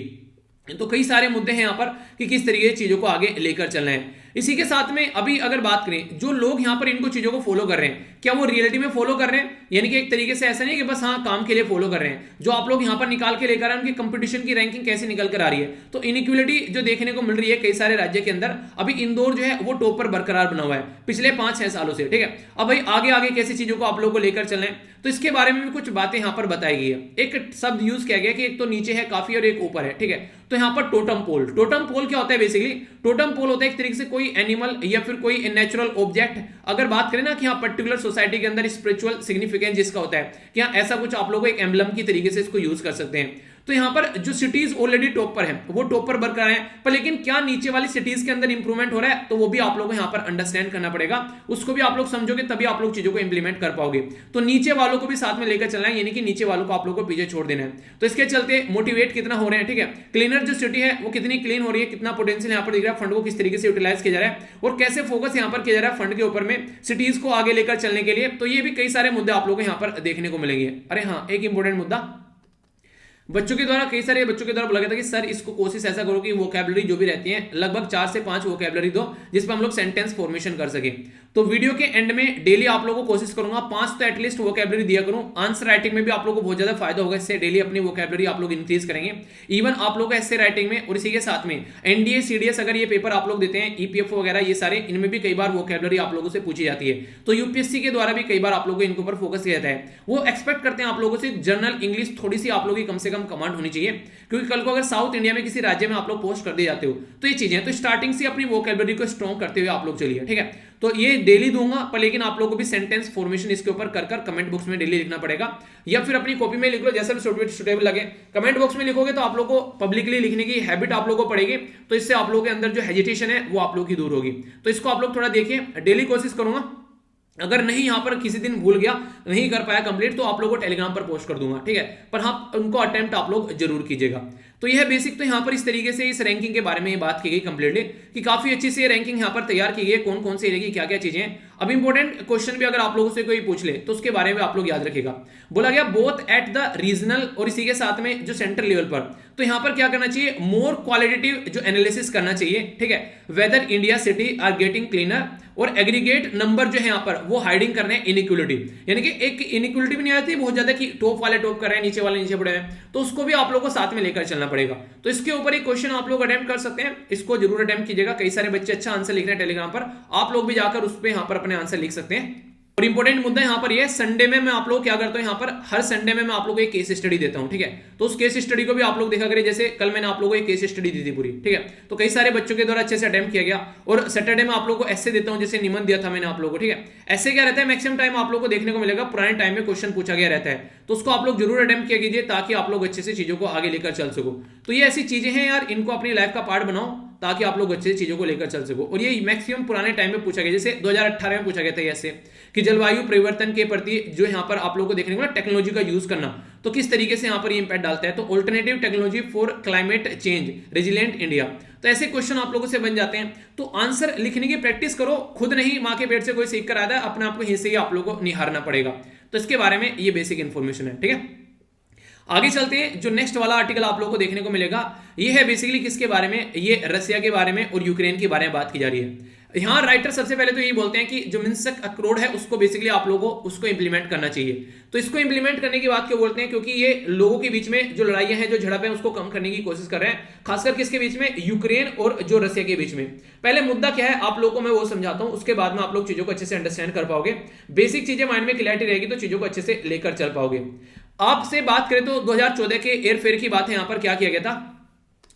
तो कई सारे मुद्दे हैं यहां पर कि किस तरीके से चीजों को आगे लेकर चलना है। इसी के साथ में अभी अगर बात करें, जो लोग यहां पर इनको चीजों को फॉलो कर रहे हैं, क्या वो रियलिटी में फॉलो कर रहे हैं, यानी कि एक तरीके से ऐसा नहीं कि बस हाँ काम के लिए फॉलो कर रहे हैं। जो आप लोग यहां पर निकाल के लेकर आए उनकी कंपटीशन की रैंकिंग कैसे निकल कर आ रही है, तो इनइक्वालिटी जो देखने को मिल रही है कई सारे राज्य के अंदर। अभी इंदौर जो है वो टॉप पर बरकरार बना हुआ है पिछले 5-6 सालों से। ठीक है, अब भाई आगे आगे कैसी चीजों को आप लोग को लेकर चलना है, तो इसके बारे में भी कुछ बातें यहां पर बताई गई है। एक शब्द यूज किया गया कि एक तो नीचे है काफी और एक ऊपर है। ठीक है, तो यहां पर टोटम पोल, टोटम पोल क्या होता है बेसिकली, टोटम पोल होता है एक तरीके से कोई एनिमल या फिर कोई नेचुरल ऑब्जेक्ट। अगर बात करें ना कि यहाँ पर्टिकुलर सोसाइटी के अंदर स्पिरिचुअल सिग्निफिकेंस जिसका होता है कि हाँ ऐसा कुछ आप लोग एक एम्बलम की तरीके से इसको यूज कर सकते हैं। तो यहां पर जो सिटीज ऑलरेडी टॉप पर है वो टॉप पर बरकरार है, पर लेकिन क्या नीचे वाली सिटीज के अंदर इंप्रूवमेंट हो रहा है, तो वो भी आप लोगों को यहां पर अंडरस्टैंड करना पड़ेगा। उसको भी आप लोग समझोगे तभी आप लोग चीजों को इंप्लीमेंट कर पाओगे। तो नीचे वालों को भी साथ में लेकर चलना है, यानी कि नीचे वालों को आप लोगों को पीछे छोड़ देना है। तो इसके चलते मोटिवेट कितना हो रहे हैं, ठीक है, क्लीनर जो सिटी है वो कितनी क्लीन हो रही है, कितना पोटेंशियल यहां पर दिख रहा है, फंड को किस तरीके से यूटिलाइज किया जा रहा है और कैसे फोकस यहां पर किया जा रहा है फंड के ऊपर में सिटीज को आगे लेकर चलने के लिए। तो ये भी कई सारे मुद्दे आप लोगों को यहां पर देखने को मिलेंगे। अरे हाँ, एक इंपॉर्टेंट मुद्दा, बच्चों के द्वारा कई सारे बच्चों के द्वारा बोला गया था कि सर इसको कोशिश ऐसा करो कि वोकैबुलरी जो भी रहती है लगभग 4 से 5 वोकैबुलरी दो जिस पर हम लोग सेंटेंस फॉर्मेशन कर सके। तो वीडियो के एंड में डेली आप लोगों को कोशिश करूंगा 5 तो एटलीस्ट वोकैबुलरी दिया करूं। आंसर राइटिंग में भी आप लोगों को बहुत ज्यादा फायदा होगा, इससे डेली अपनी वोकैबुलरी आप लोग इंक्रीज करेंगे। इवन आप लोग ऐसे राइटिंग में और इसी के साथ में एनडीए सीडीएस अगर ये पेपर आप लोग देते हैं, ईपीएफओ वगैरह ये सारे, इनमें भी कई बार वोकैबुलरी आप लोगों से पूछी जाती है। तो यूपीएससी के द्वारा भी कई बार आप लोगों को इनके ऊपर फोकस किया जाता है। वो एक्सपेक्ट करते हैं आप लोगों से जनरल इंग्लिश थोड़ी सी आप लोगों की कम से कम कमांड होनी चाहिए, क्योंकि कल को अगर साउथ इंडिया में किसी राज्य में आप लोग पोस्ट कर दिए जाते हो तो ये चीजें, तो स्टार्टिंग से अपनी वोकैबुलरी को स्ट्रॉन्ग करते हुए आप लोग चलिए, ठीक है। तो ये डेली दूंगा, पर लेकिन आप लोगों को भी सेंटेंस फॉर्मेशन इसके ऊपर कर कमेंट बॉक्स में डेली लिखना पड़ेगा, या फिर अपनी कॉपी में लिख लो जैसा भी सुटेबल लगे। कमेंट बॉक्स में लिखोगे तो आप लोगों को पब्लिकली लिखने की हैबिट आप लोगों को पड़ेगी, तो इससे आप लोगों के अंदर जो हेजिटेशन है वो आप लोगों की दूर होगी। तो इसको आप लोग थोड़ा देखिए, डेली कोशिश करूंगा। अगर नहीं यहां पर किसी दिन भूल गया, नहीं कर पाया कंप्लीट, तो आप लोगों को टेलीग्राम पर पोस्ट कर दूंगा, ठीक है। पर हाँ, उनको अटेम्प्ट आप लोग जरूर कीजिएगा। तो यह बेसिक तो यहां पर इस तरीके से इस रैंकिंग के बारे में ये बात की गई कंप्लीटली, कि काफी अच्छी से रैंकिंग यहां पर तैयार की गई है, कौन कौन सी एरिया की क्या क्या चीजें हैं। अब इंपॉर्टेंट क्वेश्चन भी अगर आप लोगों से कोई पूछ ले तो उसके बारे में आप लोग याद रखिएगा। बोला गया बोथ एट द रीजनल और इसी के साथ में जो सेंट्रल लेवल पर, तो यहां पर क्या करना चाहिए, मोर क्वालिटेटिव जो एनालिसिस करना चाहिए, ठीक है। Whether India city are getting cleaner, और एग्रीगेट नंबर जो है यहां पर वो हाइडिंग करने इनइक्वलिटी, यानी कि एक इनइक्वलिटी भी नहीं आती बहुत ज्यादा कि टॉप वाले टॉप कर रहे हैं नीचे वाले नीचे पड़े हैं, तो उसको भी आप लोग को साथ में लेकर चलना पड़ेगा। तो इसके ऊपर एक क्वेश्चन आप लोग अटेम्प्ट कर सकते हैं, इसको जरूर अटेम्प्ट कीजिएगा। कई सारे बच्चे अच्छा आंसर लिख रहे हैं टेलीग्राम पर, आप लोग भी जाकर उस पर यहां पर अपने आंसर लिख सकते हैं। और इंपॉर्टेंट मुद्दा यहां पर ये, संडे में मैं आप लोग क्या करता हूं, यहां पर हर संडे में मैं आप लोगों को एक केस स्टडी देता हूं, ठीक है। तो उस केस स्टडी को भी आप लोग देखा करें, जैसे कल मैंने आप लोगों को एक केस स्टडी दी थी पूरी, ठीक है। तो कई सारे बच्चों के द्वारा अच्छे से अटेम्प्ट किया गया। और सैटरडे में आप लोगों को ऐसे देता हूं, जैसे निबंध दिया था मैंने आप लोगों को, ठीक है। ऐसे क्या रहता है, मैक्सिमम टाइम आप लोगों को देखने को मिलेगा पुराने टाइम में क्वेश्चन पूछा गया रहता है, तो उसको आप लोग जरूर अटेम्प्ट किया कीजिए, ताकि आप लोग अच्छे से चीजों को आगे लेकर चल सको। तो ये ऐसी चीजें हैं यार, इनको अपनी लाइफ का पार्ट बनाओ, ताकि आप लोग अच्छे चीजों को लेकर चल सको। और ये मैक्सिमम पुराने टाइम में पूछा गया, जैसे 2018 में पूछा गया था ऐसे कि जलवायु परिवर्तन के प्रति जो यहां पर आप लोगों को देखने को मिला टेक्नोलॉजी का यूज करना, तो किस तरीके से यहां पर ये इंपैक्ट डालता है। तो alternative technology for climate change resilient India, तो ऐसे क्वेश्चन आप लोगों से बन जाते हैं। तो आंसर लिखने की प्रैक्टिस करो, खुद नहीं मां के पेट से कोई सीख कर आता है, अपने आप को यहीं से ही आप लोगों को निहारना पड़ेगा। तो इसके बारे में ये बेसिक इंफॉर्मेशन है, ठीक है। आगे चलते हैं, जो नेक्स्ट वाला आर्टिकल आप लोगों को देखने को मिलेगा, ये है बेसिकली किसके बारे में, ये रसिया के बारे में और यूक्रेन के बारे में बात की जा रही है। यहां राइटर सबसे पहले तो यही बोलते हैं कि जो मिन्स्क अक्रोड है उसको बेसिकली आप लोगों को उसको इंप्लीमेंट करना चाहिए। तो इसको इंप्लीमेंट करने की बात क्यों बोलते हैं, क्योंकि ये लोगों के बीच में जो लड़ाइयां हैं, जो झड़प है, उसको कम करने की कोशिश कर रहे हैं, खासकर किसके बीच में, यूक्रेन और जो रसिया के बीच में। पहले मुद्दा क्या है आप लोगों को मैं वो समझाता हूं, उसके बाद में आप लोग चीजों को अच्छे से अंडरस्टैंड कर पाओगे। बेसिक चीजें माइंड में क्लैरिटी रहेगी तो चीजों को अच्छे से लेकर चल पाओगे। आपसे बात करें तो 2014 के एयरफेयर की बात है, यहां पर क्या किया गया था।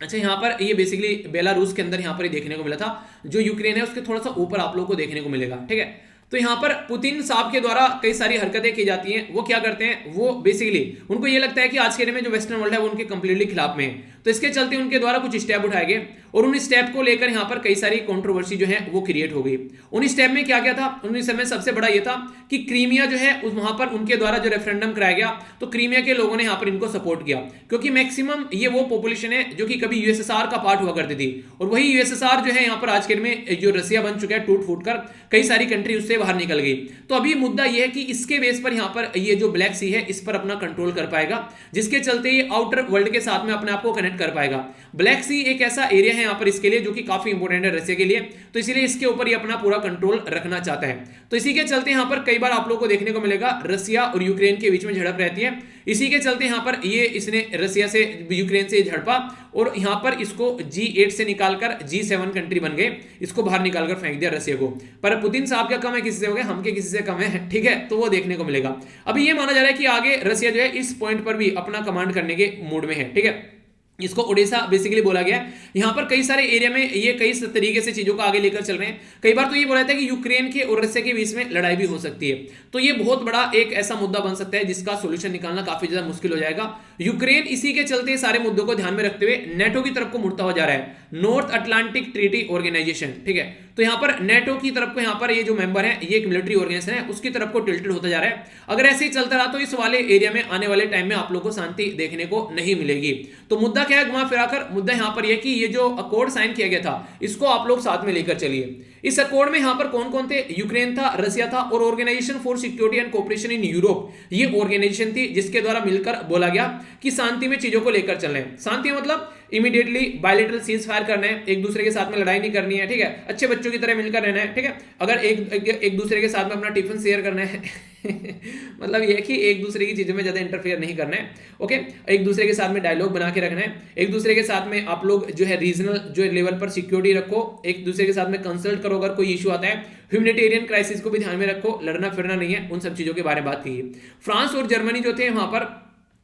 अच्छा, यहां पर ये बेसिकली बेलारूस के अंदर यहां पर ये देखने को मिला था, जो यूक्रेन है उसके थोड़ा सा ऊपर आप लोगों को देखने को मिलेगा, ठीक है। तो यहां पर पुतिन साहब के द्वारा कई सारी हरकतें की जाती हैं। वो क्या करते हैं, वो बेसिकली उनको ये लगता है कि आज के दिन में जो वेस्टर्न वर्ल्ड है वो उनके कंप्लीटली खिलाफ में है, तो इसके चलते उनके द्वारा कुछ स्टेप उठाए गए और उन स्टेप को लेकर यहां पर कई सारी कंट्रोवर्सी जो है वो क्रिएट हो गई। उन स्टेप में क्या क्या था, उन समय सबसे बड़ा ये था कि क्रीमिया जो है वहां पर उनके द्वारा जो रेफरेंडम कराया गया, तो क्रीमिया के लोगों ने यहां पर इनको सपोर्ट किया, क्योंकि मैक्सिमम ये वो पॉपुलेशन है जो कि कभी यूएसएसआर का पार्ट हुआ करती थी, और वही यूएसएसआर जो है यहां पर आज के दिन में जो रसिया बन चुका है टूट फूट कर, कई सारी कंट्री उससे बाहर निकल गई। तो अभी मुद्दा यह है कि इसके बेस पर यहां पर ये जो ब्लैक सी है इस पर अपना कंट्रोल कर पाएगा, जिसके चलते ये आउटर वर्ल्ड के साथ में अपने आप को कनेक्ट कर पाएगा। ब्लैक सी एक ऐसा एरिया है यहां पर इसके लिए जो कि काफी इंपॉर्टेंट है रसिया के लिए, तो इसीलिए इसके ऊपर ये अपना पूरा कंट्रोल रखना चाहता है। तो इसी के चलते यहां पर कई बार आप लोगों को देखने को मिलेगा रसिया और यूक्रेन के बीच में झड़प रहती है। इसी के चलते यहां पर ये इसने रसिया से यूक्रेन से झड़पा और यहां पर इसको G8 से निकालकर G7 कंट्री बन गए, इसको बाहर निकालकर फेंक दिया रसिया को। पर पुतिन साहब क्या कम है किसी से हो गए, हम के किसी से कम है, ठीक है। तो वो देखने को मिलेगा। अभी ये माना जा रहा है कि आगे रसिया जो है इस पॉइंट पर भी अपना कमांड करने के मूड में है, ठीक है। इसको ओडिशा बेसिकली बोला गया है। यहां पर कई सारे एरिया में ये कई तरीके से चीजों को आगे लेकर चल रहे हैं। कई बार तो ये बोला जाता है कि यूक्रेन के और रसिया के बीच में लड़ाई भी हो सकती है, तो ये बहुत बड़ा एक ऐसा मुद्दा बन सकता है जिसका सोल्यूशन निकालना काफी ज्यादा मुश्किल हो जाएगा। यूक्रेन इसी के चलते सारे मुद्दों को ध्यान में रखते हुए नेटो की तरफ को मुड़ता हुआ जा रहा है, नॉर्थ अटलांटिक ट्रीटी ऑर्गेनाइजेशन, ठीक है। तो यहां पर नेटो की तरफ को यहां पर ये जो मेंबर है ये एक मिलिट्री ऑर्गेनाइजेशन है, उसकी तरफ को टिल्टेड होता जा रहा है। अगर ऐसे ही चलता रहा तो इस वाले एरिया में आने वाले टाइम में आप लोगों को शांति देखने को नहीं मिलेगी। तो मुद्दा क्या है, घुमा फिराकर मुद्दा यहां पर यह कि ये जो अकॉर्ड साइन किया गया था इसको आप लोग साथ में लेकर चलिए। इस अकॉर्ड में यहां पर कौन कौन थे? यूक्रेन था, रशिया था और organisation for security and cooperation in Europe, ये ऑर्गेनाइजेशन थी जिसके द्वारा मिलकर बोला गया कि शांति में चीजों को लेकर चलना है। शांति मतलब इमीडिएटली बायलैटरल सीज फायर करना है, एक दूसरे के साथ में लड़ाई नहीं करनी है, ठीक है, अच्छे बच्चों की तरह मिलकर रहना है, ठीक है, अगर एक दूसरे के साथ में अपना टिफिन शेयर करना है मतलब ये कि एक दूसरे की चीजों में ज्यादा इंटरफेयर नहीं करना है, ओके, एक दूसरे के साथ में डायलॉग बना के रखना है, एक दूसरे के साथ में आप लोग जो है रीजनल जो लेवल पर सिक्योरिटी रखो, एक दूसरे के साथ में कंसल्ट करो अगर कोई इशू आता है, ह्यूमैनिटेरियन क्राइसिस को भी ध्यान में रखो, लड़ना फिरना नहीं है, उन सब चीजों के बारे में बात की है। फ्रांस और जर्मनी जो थे वहां पर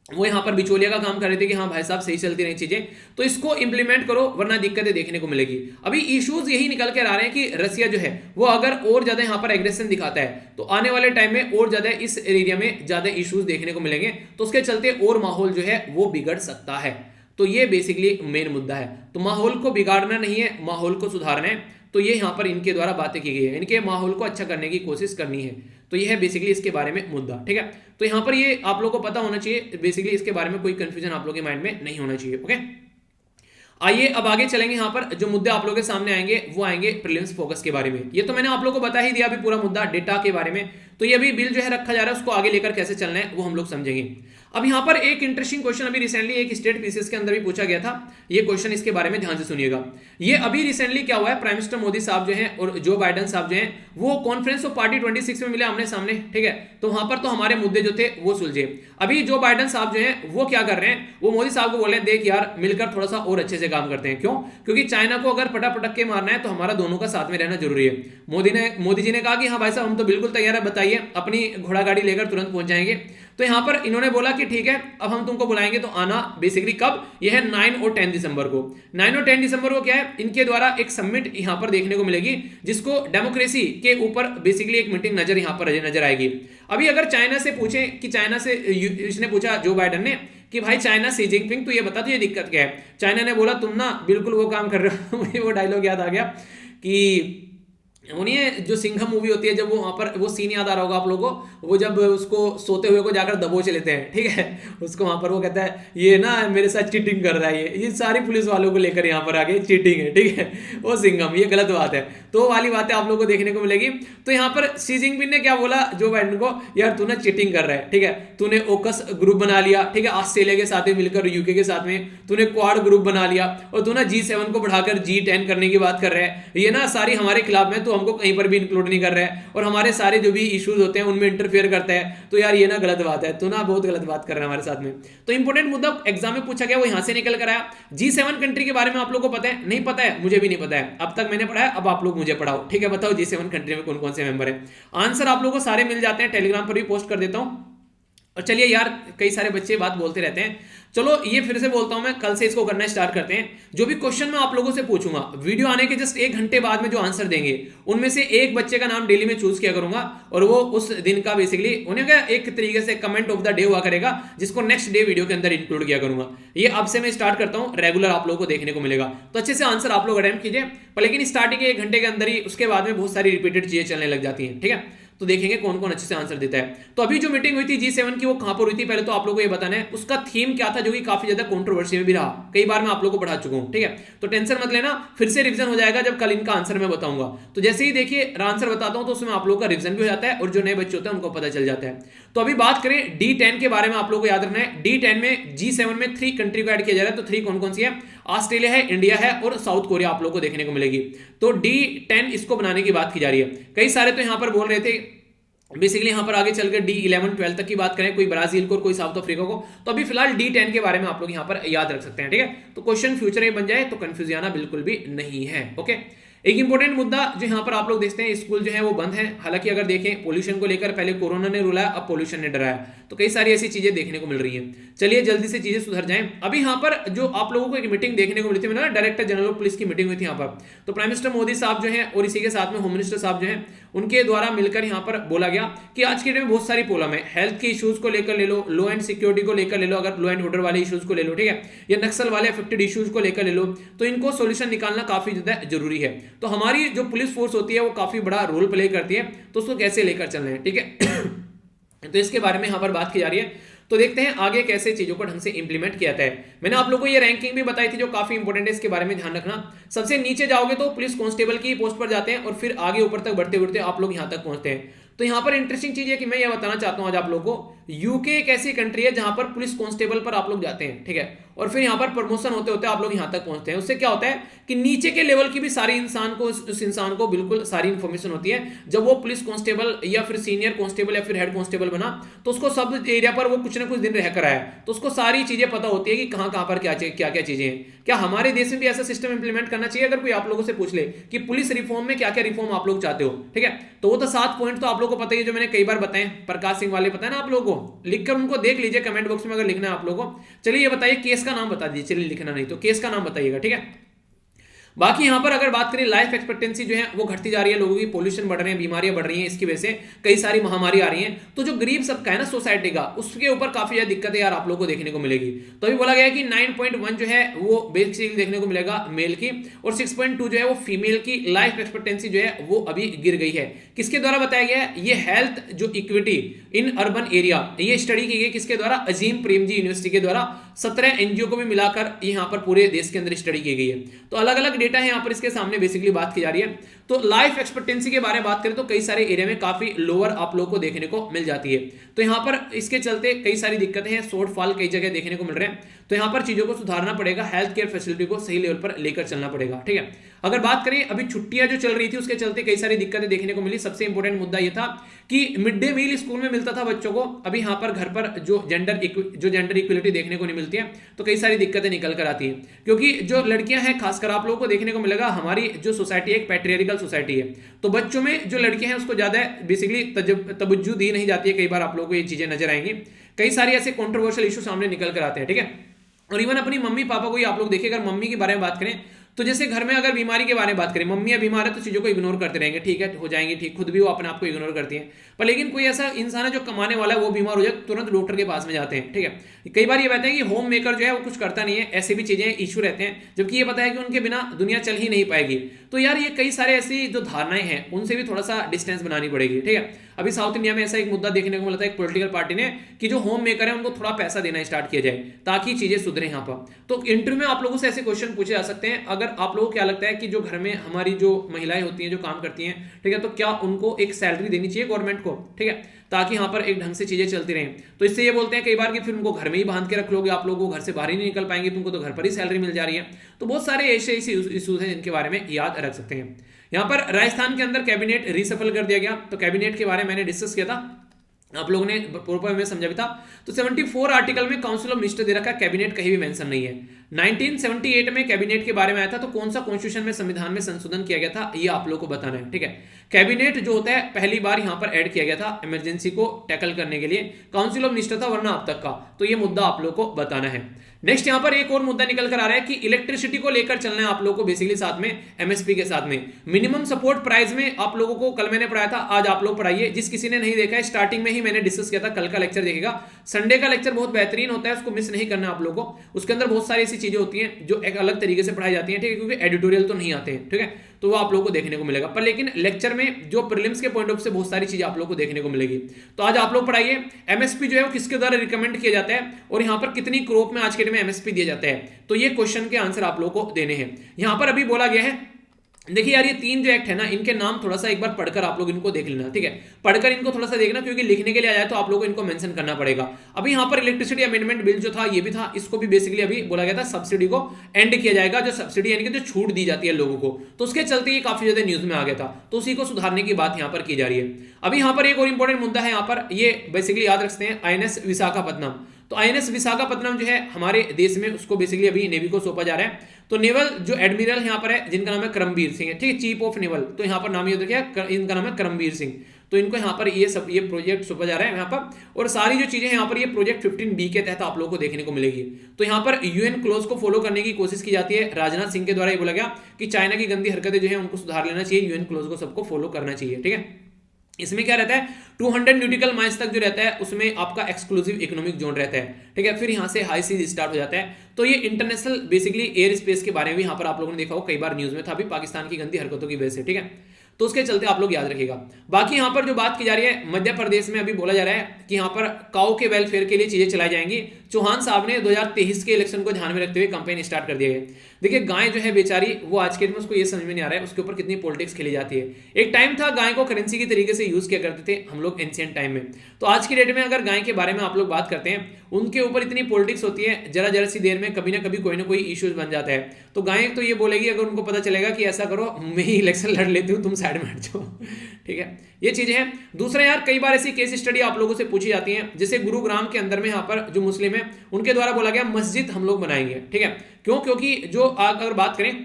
वो यहाँ पर बिचौलिया का काम कर रहे थे कि हाँ भाई साहब सही चलती रही चीजें, तो इसको इंप्लीमेंट करो वरना दिक्कतें देखने को मिलेगी। अभी इश्यूज यही निकल कर आ रहे हैं कि रसिया जो है वो अगर और ज्यादा यहाँ पर एग्रेशन दिखाता है तो आने वाले टाइम में और ज्यादा इस एरिया में ज्यादा इश्यूज देखने को मिलेंगे, तो उसके चलते और माहौल जो है वो बिगड़ सकता है। तो ये बेसिकली मेन मुद्दा है। तो माहौल को बिगाड़ना नहीं है, माहौल को सुधारना है। तो ये यहाँ पर इनके द्वारा बातें की गई है, इनके माहौल को अच्छा करने की कोशिश करनी है। तो ये है बेसिकली इसके बारे में मुद्दा, ठीक है। तो यहाँ पर ये आप लोगों को पता होना चाहिए, बेसिकली इसके बारे में कोई कंफ्यूजन आप लोगों के माइंड में नहीं होना चाहिए, ओके। आइए अब आगे चलेंगे। यहाँ पर जो मुद्दे आप लोगों के सामने आएंगे वो आएंगे प्रीलिम्स फोकस के बारे में। ये तो मैंने आप लोगों को बता ही दिया अभी पूरा मुद्दा डेटा के बारे में। तो ये अभी बिल जो है रखा जा रहा है, उसको आगे लेकर कैसे चलना है वो हम लोग समझेंगे। अब यहाँ पर एक इंटरेस्टिंग क्वेश्चन अभी रिसेंटली एक स्टेट पीसीएस के अंदर भी पूछा गया था। ये क्वेश्चन इसके बारे में ध्यान से सुनिएगा। ये अभी रिसेंटली क्या हुआ है, प्राइम मिनिस्टर मोदी साहब जो हैं और जो बाइडेन साहब जो हैं वो कॉन्फ्रेंस ऑफ पार्टी 26 में मिले आमने सामने, ठीक है। तो वहां पर तो हमारे मुद्दे जो थे वो सुलझे। अभी जो बाइडेन साहब जो हैं वो क्या कर रहे हैं, वो मोदी साहब को बोल रहे हैं देख यार मिलकर थोड़ा सा और अच्छे से काम करते हैं। क्यों? क्योंकि चाइना को अगर पटक के मारना है तो हमारा दोनों का साथ में रहना जरूरी है। मोदी जी ने कहा कि हाँ भाई साहब हम तो बिल्कुल तैयार है, बताइए, अपनी घोड़ा गाड़ी लेकर तुरंत पहुंच जाएंगे। तो यहां पर इन्होंने बोला कि ठीक है अब हम तुमको बुलाएंगे, तो आना बेसिकली कब, यह है 9 और 10 दिसंबर को। 9 और 10 दिसंबर को क्या है, इनके द्वारा एक समिट यहां पर देखने को मिलेगी जिसको डेमोक्रेसी के ऊपर बेसिकली एक मीटिंग यहाँ पर नजर आएगी। अभी अगर चाइना से पूछे कि चाइना से इसने पूछा जो बाइडेन ने कि भाई चाइना सी जिनपिंग तो ये बता दो ये दिक्कत क्या है। चाइना ने बोला तुम ना बिल्कुल वो काम कर रहे हो मुझे वो डायलॉग याद आ गया कि उन्हें जो सिंघम मूवी होती है, जब वो वहां पर वो सीन याद आ रहा होगा आप लोगों को, वो जब उसको सोते हुए को जाकर दबोच लेते हैं, ठीक है, उसको वहां पर वो कहता है ये ना मेरे साथ चीटिंग कर रहा है, ये सारी पुलिस वालों को लेकर यहाँ पर आ गए, चीटिंग है, ठीक है, वो सिंघम, ये गलत बात है। तो वाली बातें आप लोगों को देखने को मिलेगी। तो यहाँ पर शी जिनपिंग ने क्या बोला जो बाइडेन को, यार तू ना चीटिंग कर रहा है, ठीक है, तूने ओकस ग्रुप बना लिया, ठीक है, ऑस्ट्रेलिया के साथ में मिलकर यूके के साथ में तूने क्वाड ग्रुप बना लिया, और तू ना G7 को बढ़ाकर G10 करने की बात कर रहा है, ये ना सारी हमारे खिलाफ में, तो हमको कहीं पर भी इंक्लूड नहीं कर रहा है, और हमारे सारे जो भी इश्यूज होते हैं उनमें इंटरफेयर करता है। तो यार ये ना गलत बात है, तो ना बहुत गलत बात कर रहा है हमारे साथ में। तो इंपॉर्टेंट मुद्दा एग्जाम में पूछा गया वो यहां से निकल कर आया। G7 कंट्री के बारे में आप लोगों को पता है? नहीं पता है, मुझे भी नहीं पता है, अब तक मैंने पढ़ा है, अब आप लोग मुझे पढ़ाओ, ठीक है। बताओ G7 कंट्री में कौन कौन से मेंबर है। आंसर आप लोगों को सारे मिल जाते हैं, टेलीग्राम पर भी पोस्ट कर देता हूं। और चलिए यार कई सारे बच्चे बात बोलते रहते हैं, चलो ये फिर से बोलता हूं मैं, कल से इसको करना स्टार्ट करते हैं। जो भी क्वेश्चन मैं आप लोगों से पूछूंगा वीडियो आने के जस्ट 1 घंटे बाद में जो आंसर देंगे उनमें से एक बच्चे का नाम डेली में चूज किया करूंगा, और वो उस दिन का बेसिकली उन्हें क्या एक तरीके से कमेंट ऑफ द डे हुआ करेगा, जिसको नेक्स्ट डे वीडियो के अंदर इंक्लूड किया करूंगा। ये अब से मैं स्टार्ट करता हूं, रेगुलर आप लोगों को देखने को मिलेगा। तो अच्छे से आंसर आप लोग अटेम्प्ट कीजिए, पर लेकिन स्टार्टिंग के 1 घंटे के अंदर ही उसके बाद में बहुत सारी रिपीटेड चीजें चलने लग जाती हैं, ठीक है। तो देखेंगे कौन कौन अच्छे से आंसर देता है। तो अभी जो मीटिंग हुई थी G7 की वो कहां पर हुई थी, पहले तो आप लोगों को ये बताना है। उसका थीम क्या था जो कि काफी ज्यादा कंट्रोवर्सी में भी रहा, कई बार मैं आप लोगों को पढ़ा चुका हूं, ठीक है। तो टेंशन मत लेना, फिर से रिवीजन हो जाएगा जब कल इनका आंसर मैं बताऊंगा। तो जैसे ही देखिए आंसर बताता हूं तो उसमें आप लोगों का रिवीजन भी हो जाता है, और जो नए बच्चे होते हैं उनको पता चल जाता है। तो अभी बात करें D10 के बारे में, आप लोगों को याद रखना है D10 में G7 में 3 कंट्री को ऐड किया जा रहा है। तो 3 कौन कौन सी है? ऑस्ट्रेलिया है, इंडिया है और साउथ कोरिया आप लोगों को देखने को मिलेगी। तो D10 इसको बनाने की बात की जा रही है। कई सारे तो यहां पर बोल रहे थे बेसिकली यहाँ पर आगे चलकर D11 12 तक की बात करें, कोई ब्राजील को और कोई साउथ अफ्रीका को। तो अभी फिलहाल D10 के बारे में आप लोग यहाँ पर याद रख सकते हैं, ठीक है। तो क्वेश्चन फ्यूचर में बन जाए तो कंफ्यूज आना बिल्कुल भी नहीं है, ओके। एक इंपॉर्टेंट मुद्दा जो यहाँ पर आप लोग देखते हैं, स्कूल जो है वो बंद है। हालांकि अगर देखें पोल्यूशन को लेकर, पहले कोरोना ने रुलाया, अब पोल्यूशन ने डराया, तो कई सारी ऐसी चीजें देखने को मिल रही हैं। चलिए जल्दी से चीजें सुधर जाएं। अभी यहाँ पर जो आप लोगों को एक मीटिंग देखने को मिली थी ना, डायरेक्टर जनरल ऑफ पुलिस की मीटिंग हुई थी यहाँ पर। तो प्राइम मिनिस्टर मोदी साहब जो है और इसी के साथ में होम मिनिस्टर साहब जो है, उनके द्वारा मिलकर यहाँ पर बोला गया कि आज के डेट में बहुत सारी प्रॉब्लम है। हेल्थ के इश्यूज को लेकर ले लो, लॉ एंड सिक्योरिटी को लेकर ले लो, अगर लॉ एंड ऑर्डर वाले इश्यूज को ले लो, ठीक है, या नक्सल वाले अफेक्टेड इश्यूज को लेकर ले लो, तो इनको सोल्यूशन निकालना काफी ज्यादा जरूरी है। तो हमारी जो पुलिस फोर्स होती है वो काफी बड़ा रोल प्ले करती है, तो उसको कैसे लेकर चलना है, ठीक है। तो इसके बारे में यहाँ पर बात की जा रही है। तो देखते हैं आगे कैसे चीजों को ढंग से इंप्लीमेंट किया जाता है। मैंने आप लोगों को ये रैंकिंग भी बताई थी जो काफी इंपॉर्टेंट है, इसके बारे में ध्यान रखना। सबसे नीचे जाओगे तो पुलिस कांस्टेबल की पोस्ट पर जाते हैं और फिर आगे ऊपर तक बढ़ते बढ़ते आप लोग यहां तक पहुंचते हैं। तो यहां पर इंटरेस्टिंग चीज है कि मैं ये बताना चाहता हूं आज आप लोगों को, यूके एक ऐसी कंट्री है जहां पर पुलिस कांस्टेबल पर आप लोग जाते हैं, ठीक है, और फिर यहां पर प्रमोशन होते होते आप लोग यहां तक पहुंचते हैं। उससे क्या होता है कि नीचे के लेवल की भी सारी इंसान को उस इंसान को बिल्कुल सारी इंफॉर्मेशन होती है। जब वो पुलिस कांस्टेबल या फिर सीनियर कांस्टेबल या फिर हेड कांस्टेबल बना तो उसको सब एरिया पर वो कुछ ना कुछ दिन रह कर आया, तो उसको सारी चीजें पता होती है कि कहां कहां पर क्या क्या क्या चीजें हैं। क्या हमारे देश में भी ऐसा सिस्टम इंप्लीमेंट करना चाहिए? अगर कोई आप लोगों से पूछ ले कि पुलिस रिफॉर्म में क्या क्या रिफॉर्म आप लोग चाहते हो, ठीक है, तो वो तो 7 पॉइंट तो आप लोगों को पता ही है जो मैंने कई बार बताए, प्रकाश सिंह वाले पता है ना आप लोगों को, लिखकर उनको देख लीजिए कमेंट बॉक्स में अगर लिखना है आप लोगों को। चलिए ये बताइए केस का नाम बता दीजिए, चलिए लिखना नहीं तो केस का नाम बताइएगा, ठीक है। बाकी यहां पर अगर बात करें लाइफ एक्सपेक्टेंसी जो है वो घटती जा रही है, लोगों की पॉल्यूशन बढ़ रहे हैं, बीमारियां बढ़ रही हैं, इसकी वजह से कई सारी महामारी आ रही हैं। तो जो गरीब सबका है ना सोसाइटी का, उसके ऊपर काफी ज्यादा दिक्कतें यार आप लोगों को देखने को मिलेगी। तो अभी बोला गया है कि 9.1 जो है वो बेसिकली देखने को मिलेगा मेल की, और 6.2 जो है वो फीमेल की लाइफ एक्सपेक्टेंसी जो है वो अभी गिर गई है। किसके द्वारा बताया गया है? ये हेल्थ जो इक्विटी इन अर्बन एरिया, ये स्टडी की गई किसके द्वारा? अजीम प्रेमजी यूनिवर्सिटी के द्वारा। 17 एनजीओ को भी मिलाकर यहां पर पूरे देश के अंदर स्टडी की गई है। तो अलग अलग डेटा है यहां पर इसके सामने बेसिकली बात की जा रही है। तो लाइफ एक्सपेक्टेंसी के बारे में बात करें तो कई सारे एरिया में काफी लोअर आप लोगों को देखने को मिल जाती है। तो यहां पर इसके चलते कई सारी दिक्कतें हैं, शॉर्टफॉल कई जगह देखने को मिल रहे हैं। तो यहां पर चीजों को सुधारना पड़ेगा, हेल्थ केयर फैसिलिटी को सही लेवल पर लेकर चलना पड़ेगा, ठीक है। अगर बात करें अभी छुट्टियां जो चल रही थी उसके चलते कई सारी दिक्कतें देखने को मिली। सबसे इंपॉर्टेंट मुद्दा यह था कि मिड डे मील स्कूल में मिलता था बच्चों को, अभी यहां पर घर पर जो जेंडर इक्वलिटी देखने को नहीं मिलती है, तो कई सारी दिक्कतें निकल कर आती हैं। क्योंकि जो लड़कियां हैं खासकर आप लोगों को देखने को मिलेगा, हमारी जो सोसाइटी है एक पैट्रियर्कल सोसाइटी है, तो बच्चों में जो लड़कियां हैं उसको ज्यादा बेसिकली तवज्जो दी नहीं जाती है। कई बार आप लोगों को ये चीजें नजर आएंगी, कई सारे ऐसे कंट्रोवर्शियल इशू सामने निकल कर आते हैं, ठीक है। और इवन अपनी मम्मी पापा को ही आप लोग देखिए, अगर मम्मी के बारे में बात करें तो जैसे घर में अगर बीमारी के बारे में बात करें, मम्मियां बीमार है तो चीजों को इग्नोर करते रहेंगे, ठीक है हो जाएंगी ठीक, खुद भी वो अपने आप को इग्नोर करती हैं। पर लेकिन कोई ऐसा इंसान है जो कमाने वाला है, वो बीमार हो जाए तुरंत डॉक्टर के पास में जाते हैं, ठीक है। कई बार ये कहते हैं कि होम मेकर जो है वो कुछ करता नहीं है, ऐसी भी चीजें इशू रहते हैं, जबकि ये पता है कि उनके बिना दुनिया चल ही नहीं पाएगी। तो यार ये कई सारे ऐसी जो धारणाएं हैं उनसे भी थोड़ा सा डिस्टेंस बनानी पड़ेगी, ठीक है। अभी साउथ इंडिया में ऐसा एक मुद्दा देखने को मिला था एक पॉलिटिकल पार्टी ने कि जो होम मेकर है उनको थोड़ा पैसा देना स्टार्ट किया जाए ताकि चीजें सुधरे यहाँ पर। तो इंटरव्यू में आप लोगों से ऐसे क्वेश्चन पूछे जा सकते हैं, अगर आप लोगों को क्या लगता है कि जो घर में हमारी जो महिलाएं होती हैं जो काम करती हैं, ठीक है, तो क्या उनको एक सैलरी देनी चाहिए गवर्नमेंट को, ठीक है, ताकि यहाँ पर एक ढंग से चीजें चलती रहें। तो इससे ये बोलते हैं कई बार कि फिर उनको घर में ही बांध के रख लोगे, आप लोगों को घर से बाहर ही नहीं निकल पाएंगे, तुमको तो घर पर ही सैलरी मिल जा रही है। तो बहुत सारे ऐसे इश्यूज हैं जिनके बारे में याद रख सकते हैं। यहाँ पर राजस्थान के अंदर कैबिनेट रीसफल कर दिया गया, तो कैबिनेट के बारे में मैंने डिस्कस किया था, आप लोगों ने पूर्व में समझा भी था। तो 74 आर्टिकल में काउंसिल ऑफ मिनिस्टर दे रखा है, कैबिनेट कहीं भी मेंशन नहीं है। 1978 में कैबिनेट के बारे में आया था, तो कौन सा कॉन्स्टिट्यूशन में संविधान में संशोधन किया गया था ये आप लोगों को बताना है, ठीक है। कैबिनेट जो होता है पहली बार यहां पर ऐड किया गया था इमरजेंसी को टैकल करने के लिए, काउंसिल ऑफ मिनिस्टर था वरना अब तक का, तो ये मुद्दा आप लोगों को बताना है। नेक्स्ट यहां पर एक और मुद्दा निकल कर आ रहा है कि इलेक्ट्रिसिटी को लेकर चलना है आप लोगों को बेसिकली साथ में एमएसपी के साथ में। मिनिमम सपोर्ट प्राइस में आप लोगों को कल मैंने पढ़ाया था, आज आप लोग पढ़ाइए, जिस किसी ने नहीं देखा है स्टार्टिंग में ही मैंने डिस्कस किया था, कल का लेक्चर देखेगा। संडे का लेक्चर बहुत बेहतरीन होता है, उसको मिस नहीं करना आप लोगों को, उसके अंदर बहुत सारी ऐसी चीजें होती हैं जो एक अलग तरीके से पढ़ाई जाती हैं, ठीक है, क्योंकि एडिटोरियल तो नहीं आते हैं, ठीक है, तो वो आप लोगों को देखने को मिलेगा। पर लेकिन लेक्चर में जो प्रीलिम्स के पॉइंट ऑफ से बहुत सारी चीजें आप लोगों को देखने को मिलेगी। तो आज आप लोग पढ़ाइए एमएसपी जो है वो किसके द्वारा रिकमेंड किया जाता है और यहाँ पर कितनी क्रॉप में आज के डेट में एमएसपी दिया जाता है, तो ये क्वेश्चन के आंसर आप लोगों को देने हैं। यहां पर अभी बोला गया है, देखिए यार ये 3 जो एक्ट है ना, इनके नाम थोड़ा सा एक बार पढ़कर आप लोग इनको देख लेना, ठीक है, पढ़कर इनको थोड़ा सा देखना, क्योंकि लिखने के लिए आ जाए तो आप लोगों को इनको मेंशन करना पड़ेगा। अभी यहाँ पर इलेक्ट्रिसिटी अमेंडमेंट बिल जो था ये भी था, इसको भी बेसिकली अभी बोला गया था सब्सिडी को एंड किया जाएगा, जो सब्सिडी यानी कि जो छूट दी जाती है लोगों को, तो उसके चलते ये काफी ज्यादा न्यूज में आ गया था, तो उसी को सुधारने की बात यहाँ पर की जा रही है। अभी यहाँ पर एक और इंपॉर्टेंट मुद्दा है, यहाँ पर ये बेसिकली याद रखते हैं आईएनएस विशाखापत्तनम। तो आईएनएस विशाखापत्तनम जो है हमारे देश में उसको बेसिकली अभी नेवी को सौंपा जा रहा है। तो नेवल जो एडमिरल यहाँ पर है जिनका नाम है करमबीर सिंह है, ठीक है, चीफ ऑफ नेवल, तो यहाँ पर नाम याद रखिए, इनका नाम है करमबीर सिंह। तो इनको यहाँ पर ये प्रोजेक्ट सौंपा जा रहा है यहाँ पर, और सारी जो चीजें यहाँ पर ये प्रोजेक्ट 15B के तहत आप लोगों को देखने को मिलेगी। तो यहाँ पर यूएन क्लोज को फॉलो करने की कोशिश की जाती है। राजनाथ सिंह के द्वारा ये बोला गया कि चाइना की गंदी हरकतें जो है उनको सुधार लेना चाहिए, यूएन क्लोज को सबको फॉलो करना चाहिए, ठीक है। इसमें क्या रहता है 200 न्यूटिकल माइल्स तक जो रहता है उसमें आपका एक्सक्लूसिव इकोनॉमिक जोन रहता है, ठीक है, फिर यहाँ से हाई सीज स्टार्ट हो जाता है। तो ये इंटरनेशनल बेसिकली एयर स्पेस के बारे में भी यहाँ पर आप लोगों ने देखा हो, कई बार न्यूज में था अभी पाकिस्तान की गंदी हरकतों की वजह से, ठीक है। तो उसके चलते आप लोग याद रखिएगा। बाकी यहाँ पर जो बात की जा रही है, मध्य प्रदेश में अभी बोला जा रहा है कि यहाँ पर काऊ के वेलफेयर के लिए चीजें चलाई जाएंगी। चौहान साहब ने 2023 के इलेक्शन को ध्यान में रखते हुए कैंपेन स्टार्ट कर दिया है। देखिए गाय जो है बेचारी, वो आज के दिन में उसको ये समझ में नहीं आ रहा है उसके ऊपर कितनी पॉलिटिक्स खेली जाती है। एक टाइम था गाय को करेंसी की तरीके से यूज किया करते थे हम लोग एंशिएंट टाइम में, तो आज की डेट में अगर गाय के बारे में आप लोग बात करते हैं, उनके ऊपर इतनी पॉलिटिक्स होती है, जरा जरा सी देर में कभी ना कभी कोई ना कोई इश्यूज बन जाता है। तो गाय तो ये बोलेगी अगर उनको पता चलेगा कि ऐसा करो मैं ही इलेक्शन लड़ लेती हूँ, तुम साइड में हट जाओ। ठीक है, ये चीजें हैं। दूसरा यार, कई बार ऐसी केस स्टडी आप लोगों से पूछी जाती है, जैसे गुरुग्राम के अंदर में यहाँ पर जो मुस्लिम है उनके द्वारा बोला गया मस्जिद हम लोग बनाएंगे। ठीक है, क्यों? क्योंकि जो अगर बात करें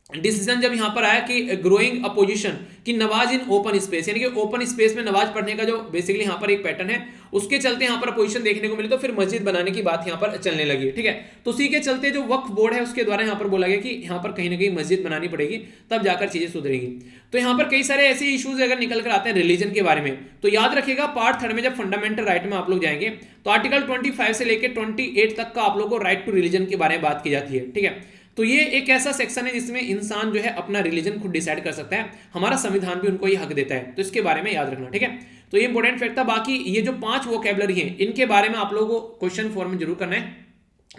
डिसीजन जब यहां पर आया कि ग्रोइंग अपोजिशन की नमाज इन ओपन स्पेस, यानी कि ओपन स्पेस में नमाज पढ़ने का जो बेसिकली यहां पर एक पैटर्न है, उसके चलते यहां पर अपोजिशन देखने को मिली, तो फिर मस्जिद बनाने की बात यहां पर चलने लगी। ठीक है, तो उसी के चलते जो वक्फ बोर्ड है उसके द्वारा यहां पर बोला गया कि यहां पर कहीं ना कहीं मस्जिद बनानी पड़ेगी, तब जाकर चीजें सुधरेगी। तो यहां पर कई सारे ऐसे इश्यूज अगर निकल कर आते हैं रिलीजन के बारे में, तो याद रखिएगा पार्ट 3 में जब फंडामेंटल राइट में आप लोग जाएंगे तो आर्टिकल 25 से लेकर 28 तक का आप लोग को राइट टू रिलीजन के बारे में बात की जाती है। ठीक है, तो ये एक ऐसा सेक्शन है जिसमें इंसान जो है अपना रिलीजन खुद डिसाइड कर सकता है, हमारा संविधान भी उनको ये हक देता है, तो इसके बारे में याद रखना। ठीक है, तो ये इंपॉर्टेंट फैक्ट था। बाकी ये जो 5 वोकैबुलरी हैं इनके बारे में आप लोगों को क्वेश्चन फॉर्म में जरूर करना है।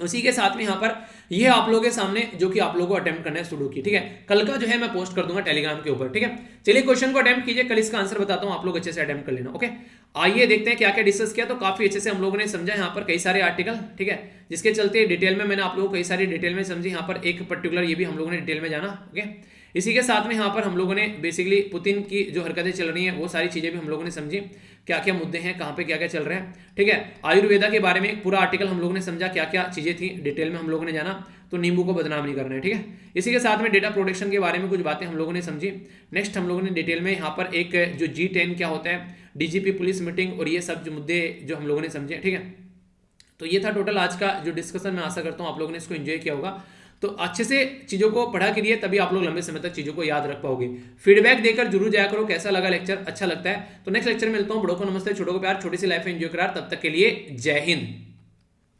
उसी के साथ में यहाँ पर ये आप लोगों के सामने जो कि आप लोगों को अटेम्प्ट करना है सुडो की। ठीक है, कल का जो है मैं पोस्ट कर दूंगा टेलीग्राम के ऊपर। ठीक है, चलिए क्वेश्चन को अटेम्प्ट कीजिए, कल इसका आंसर बताता हूँ, आप लोग अच्छे से अटेम्प्ट कर लेना। ओके, आइए देखते हैं क्या क्या डिस्कस किया। तो काफी अच्छे से हम लोगों ने समझा यहाँ पर कई सारे आर्टिकल। ठीक है, जिसके चलते डिटेल में मैंने आप लोगों को कई सारी डिटेल में समझी, यहाँ पर एक पर्टिकुलर ये भी हम लोगों ने डिटेल में जाना। ओके, इसी के साथ में यहाँ पर हम लोगों ने बेसिकली पुतिन की जो हरकतें चल रही हैं वो सारी चीजें भी हम लोगों ने समझी, क्या क्या मुद्दे हैं, कहाँ पे क्या क्या चल रहा है। ठीक है, आयुर्वेदा के बारे में एक पूरा आर्टिकल हम लोगों ने समझा, क्या क्या चीजें थी डिटेल में हम लोगों ने जाना, तो नींबू को बदनाम नहीं करना है। ठीक है, इसी के साथ में डेटा प्रोटेक्शन के बारे में कुछ बातें हम लोगों ने समझी। नेक्स्ट हम लोगों ने डिटेल में यहाँ पर एक जो G10 क्या होता है, डीजीपी पुलिस मीटिंग और ये सब जो मुद्दे जो हम लोगों ने समझे। ठीक है, तो ये था टोटल आज का जो डिस्कशन। मैं आशा करता हूँ आप लोगों ने इसको एंजॉय किया होगा। तो अच्छे से चीज़ों को पढ़ा करिए, तभी आप लोग लंबे समय तक चीज़ों को याद रख पाओगे। फीडबैक देकर जरूर जाया करो कैसा लगा लेक्चर, अच्छा लगता है तो नेक्स्ट लेक्चर में मिलता हूँ। बड़ों को नमस्ते, छोटों को प्यार, छोटी सी लाइफ एंजॉय करार। तब तक के लिए जय हिंद।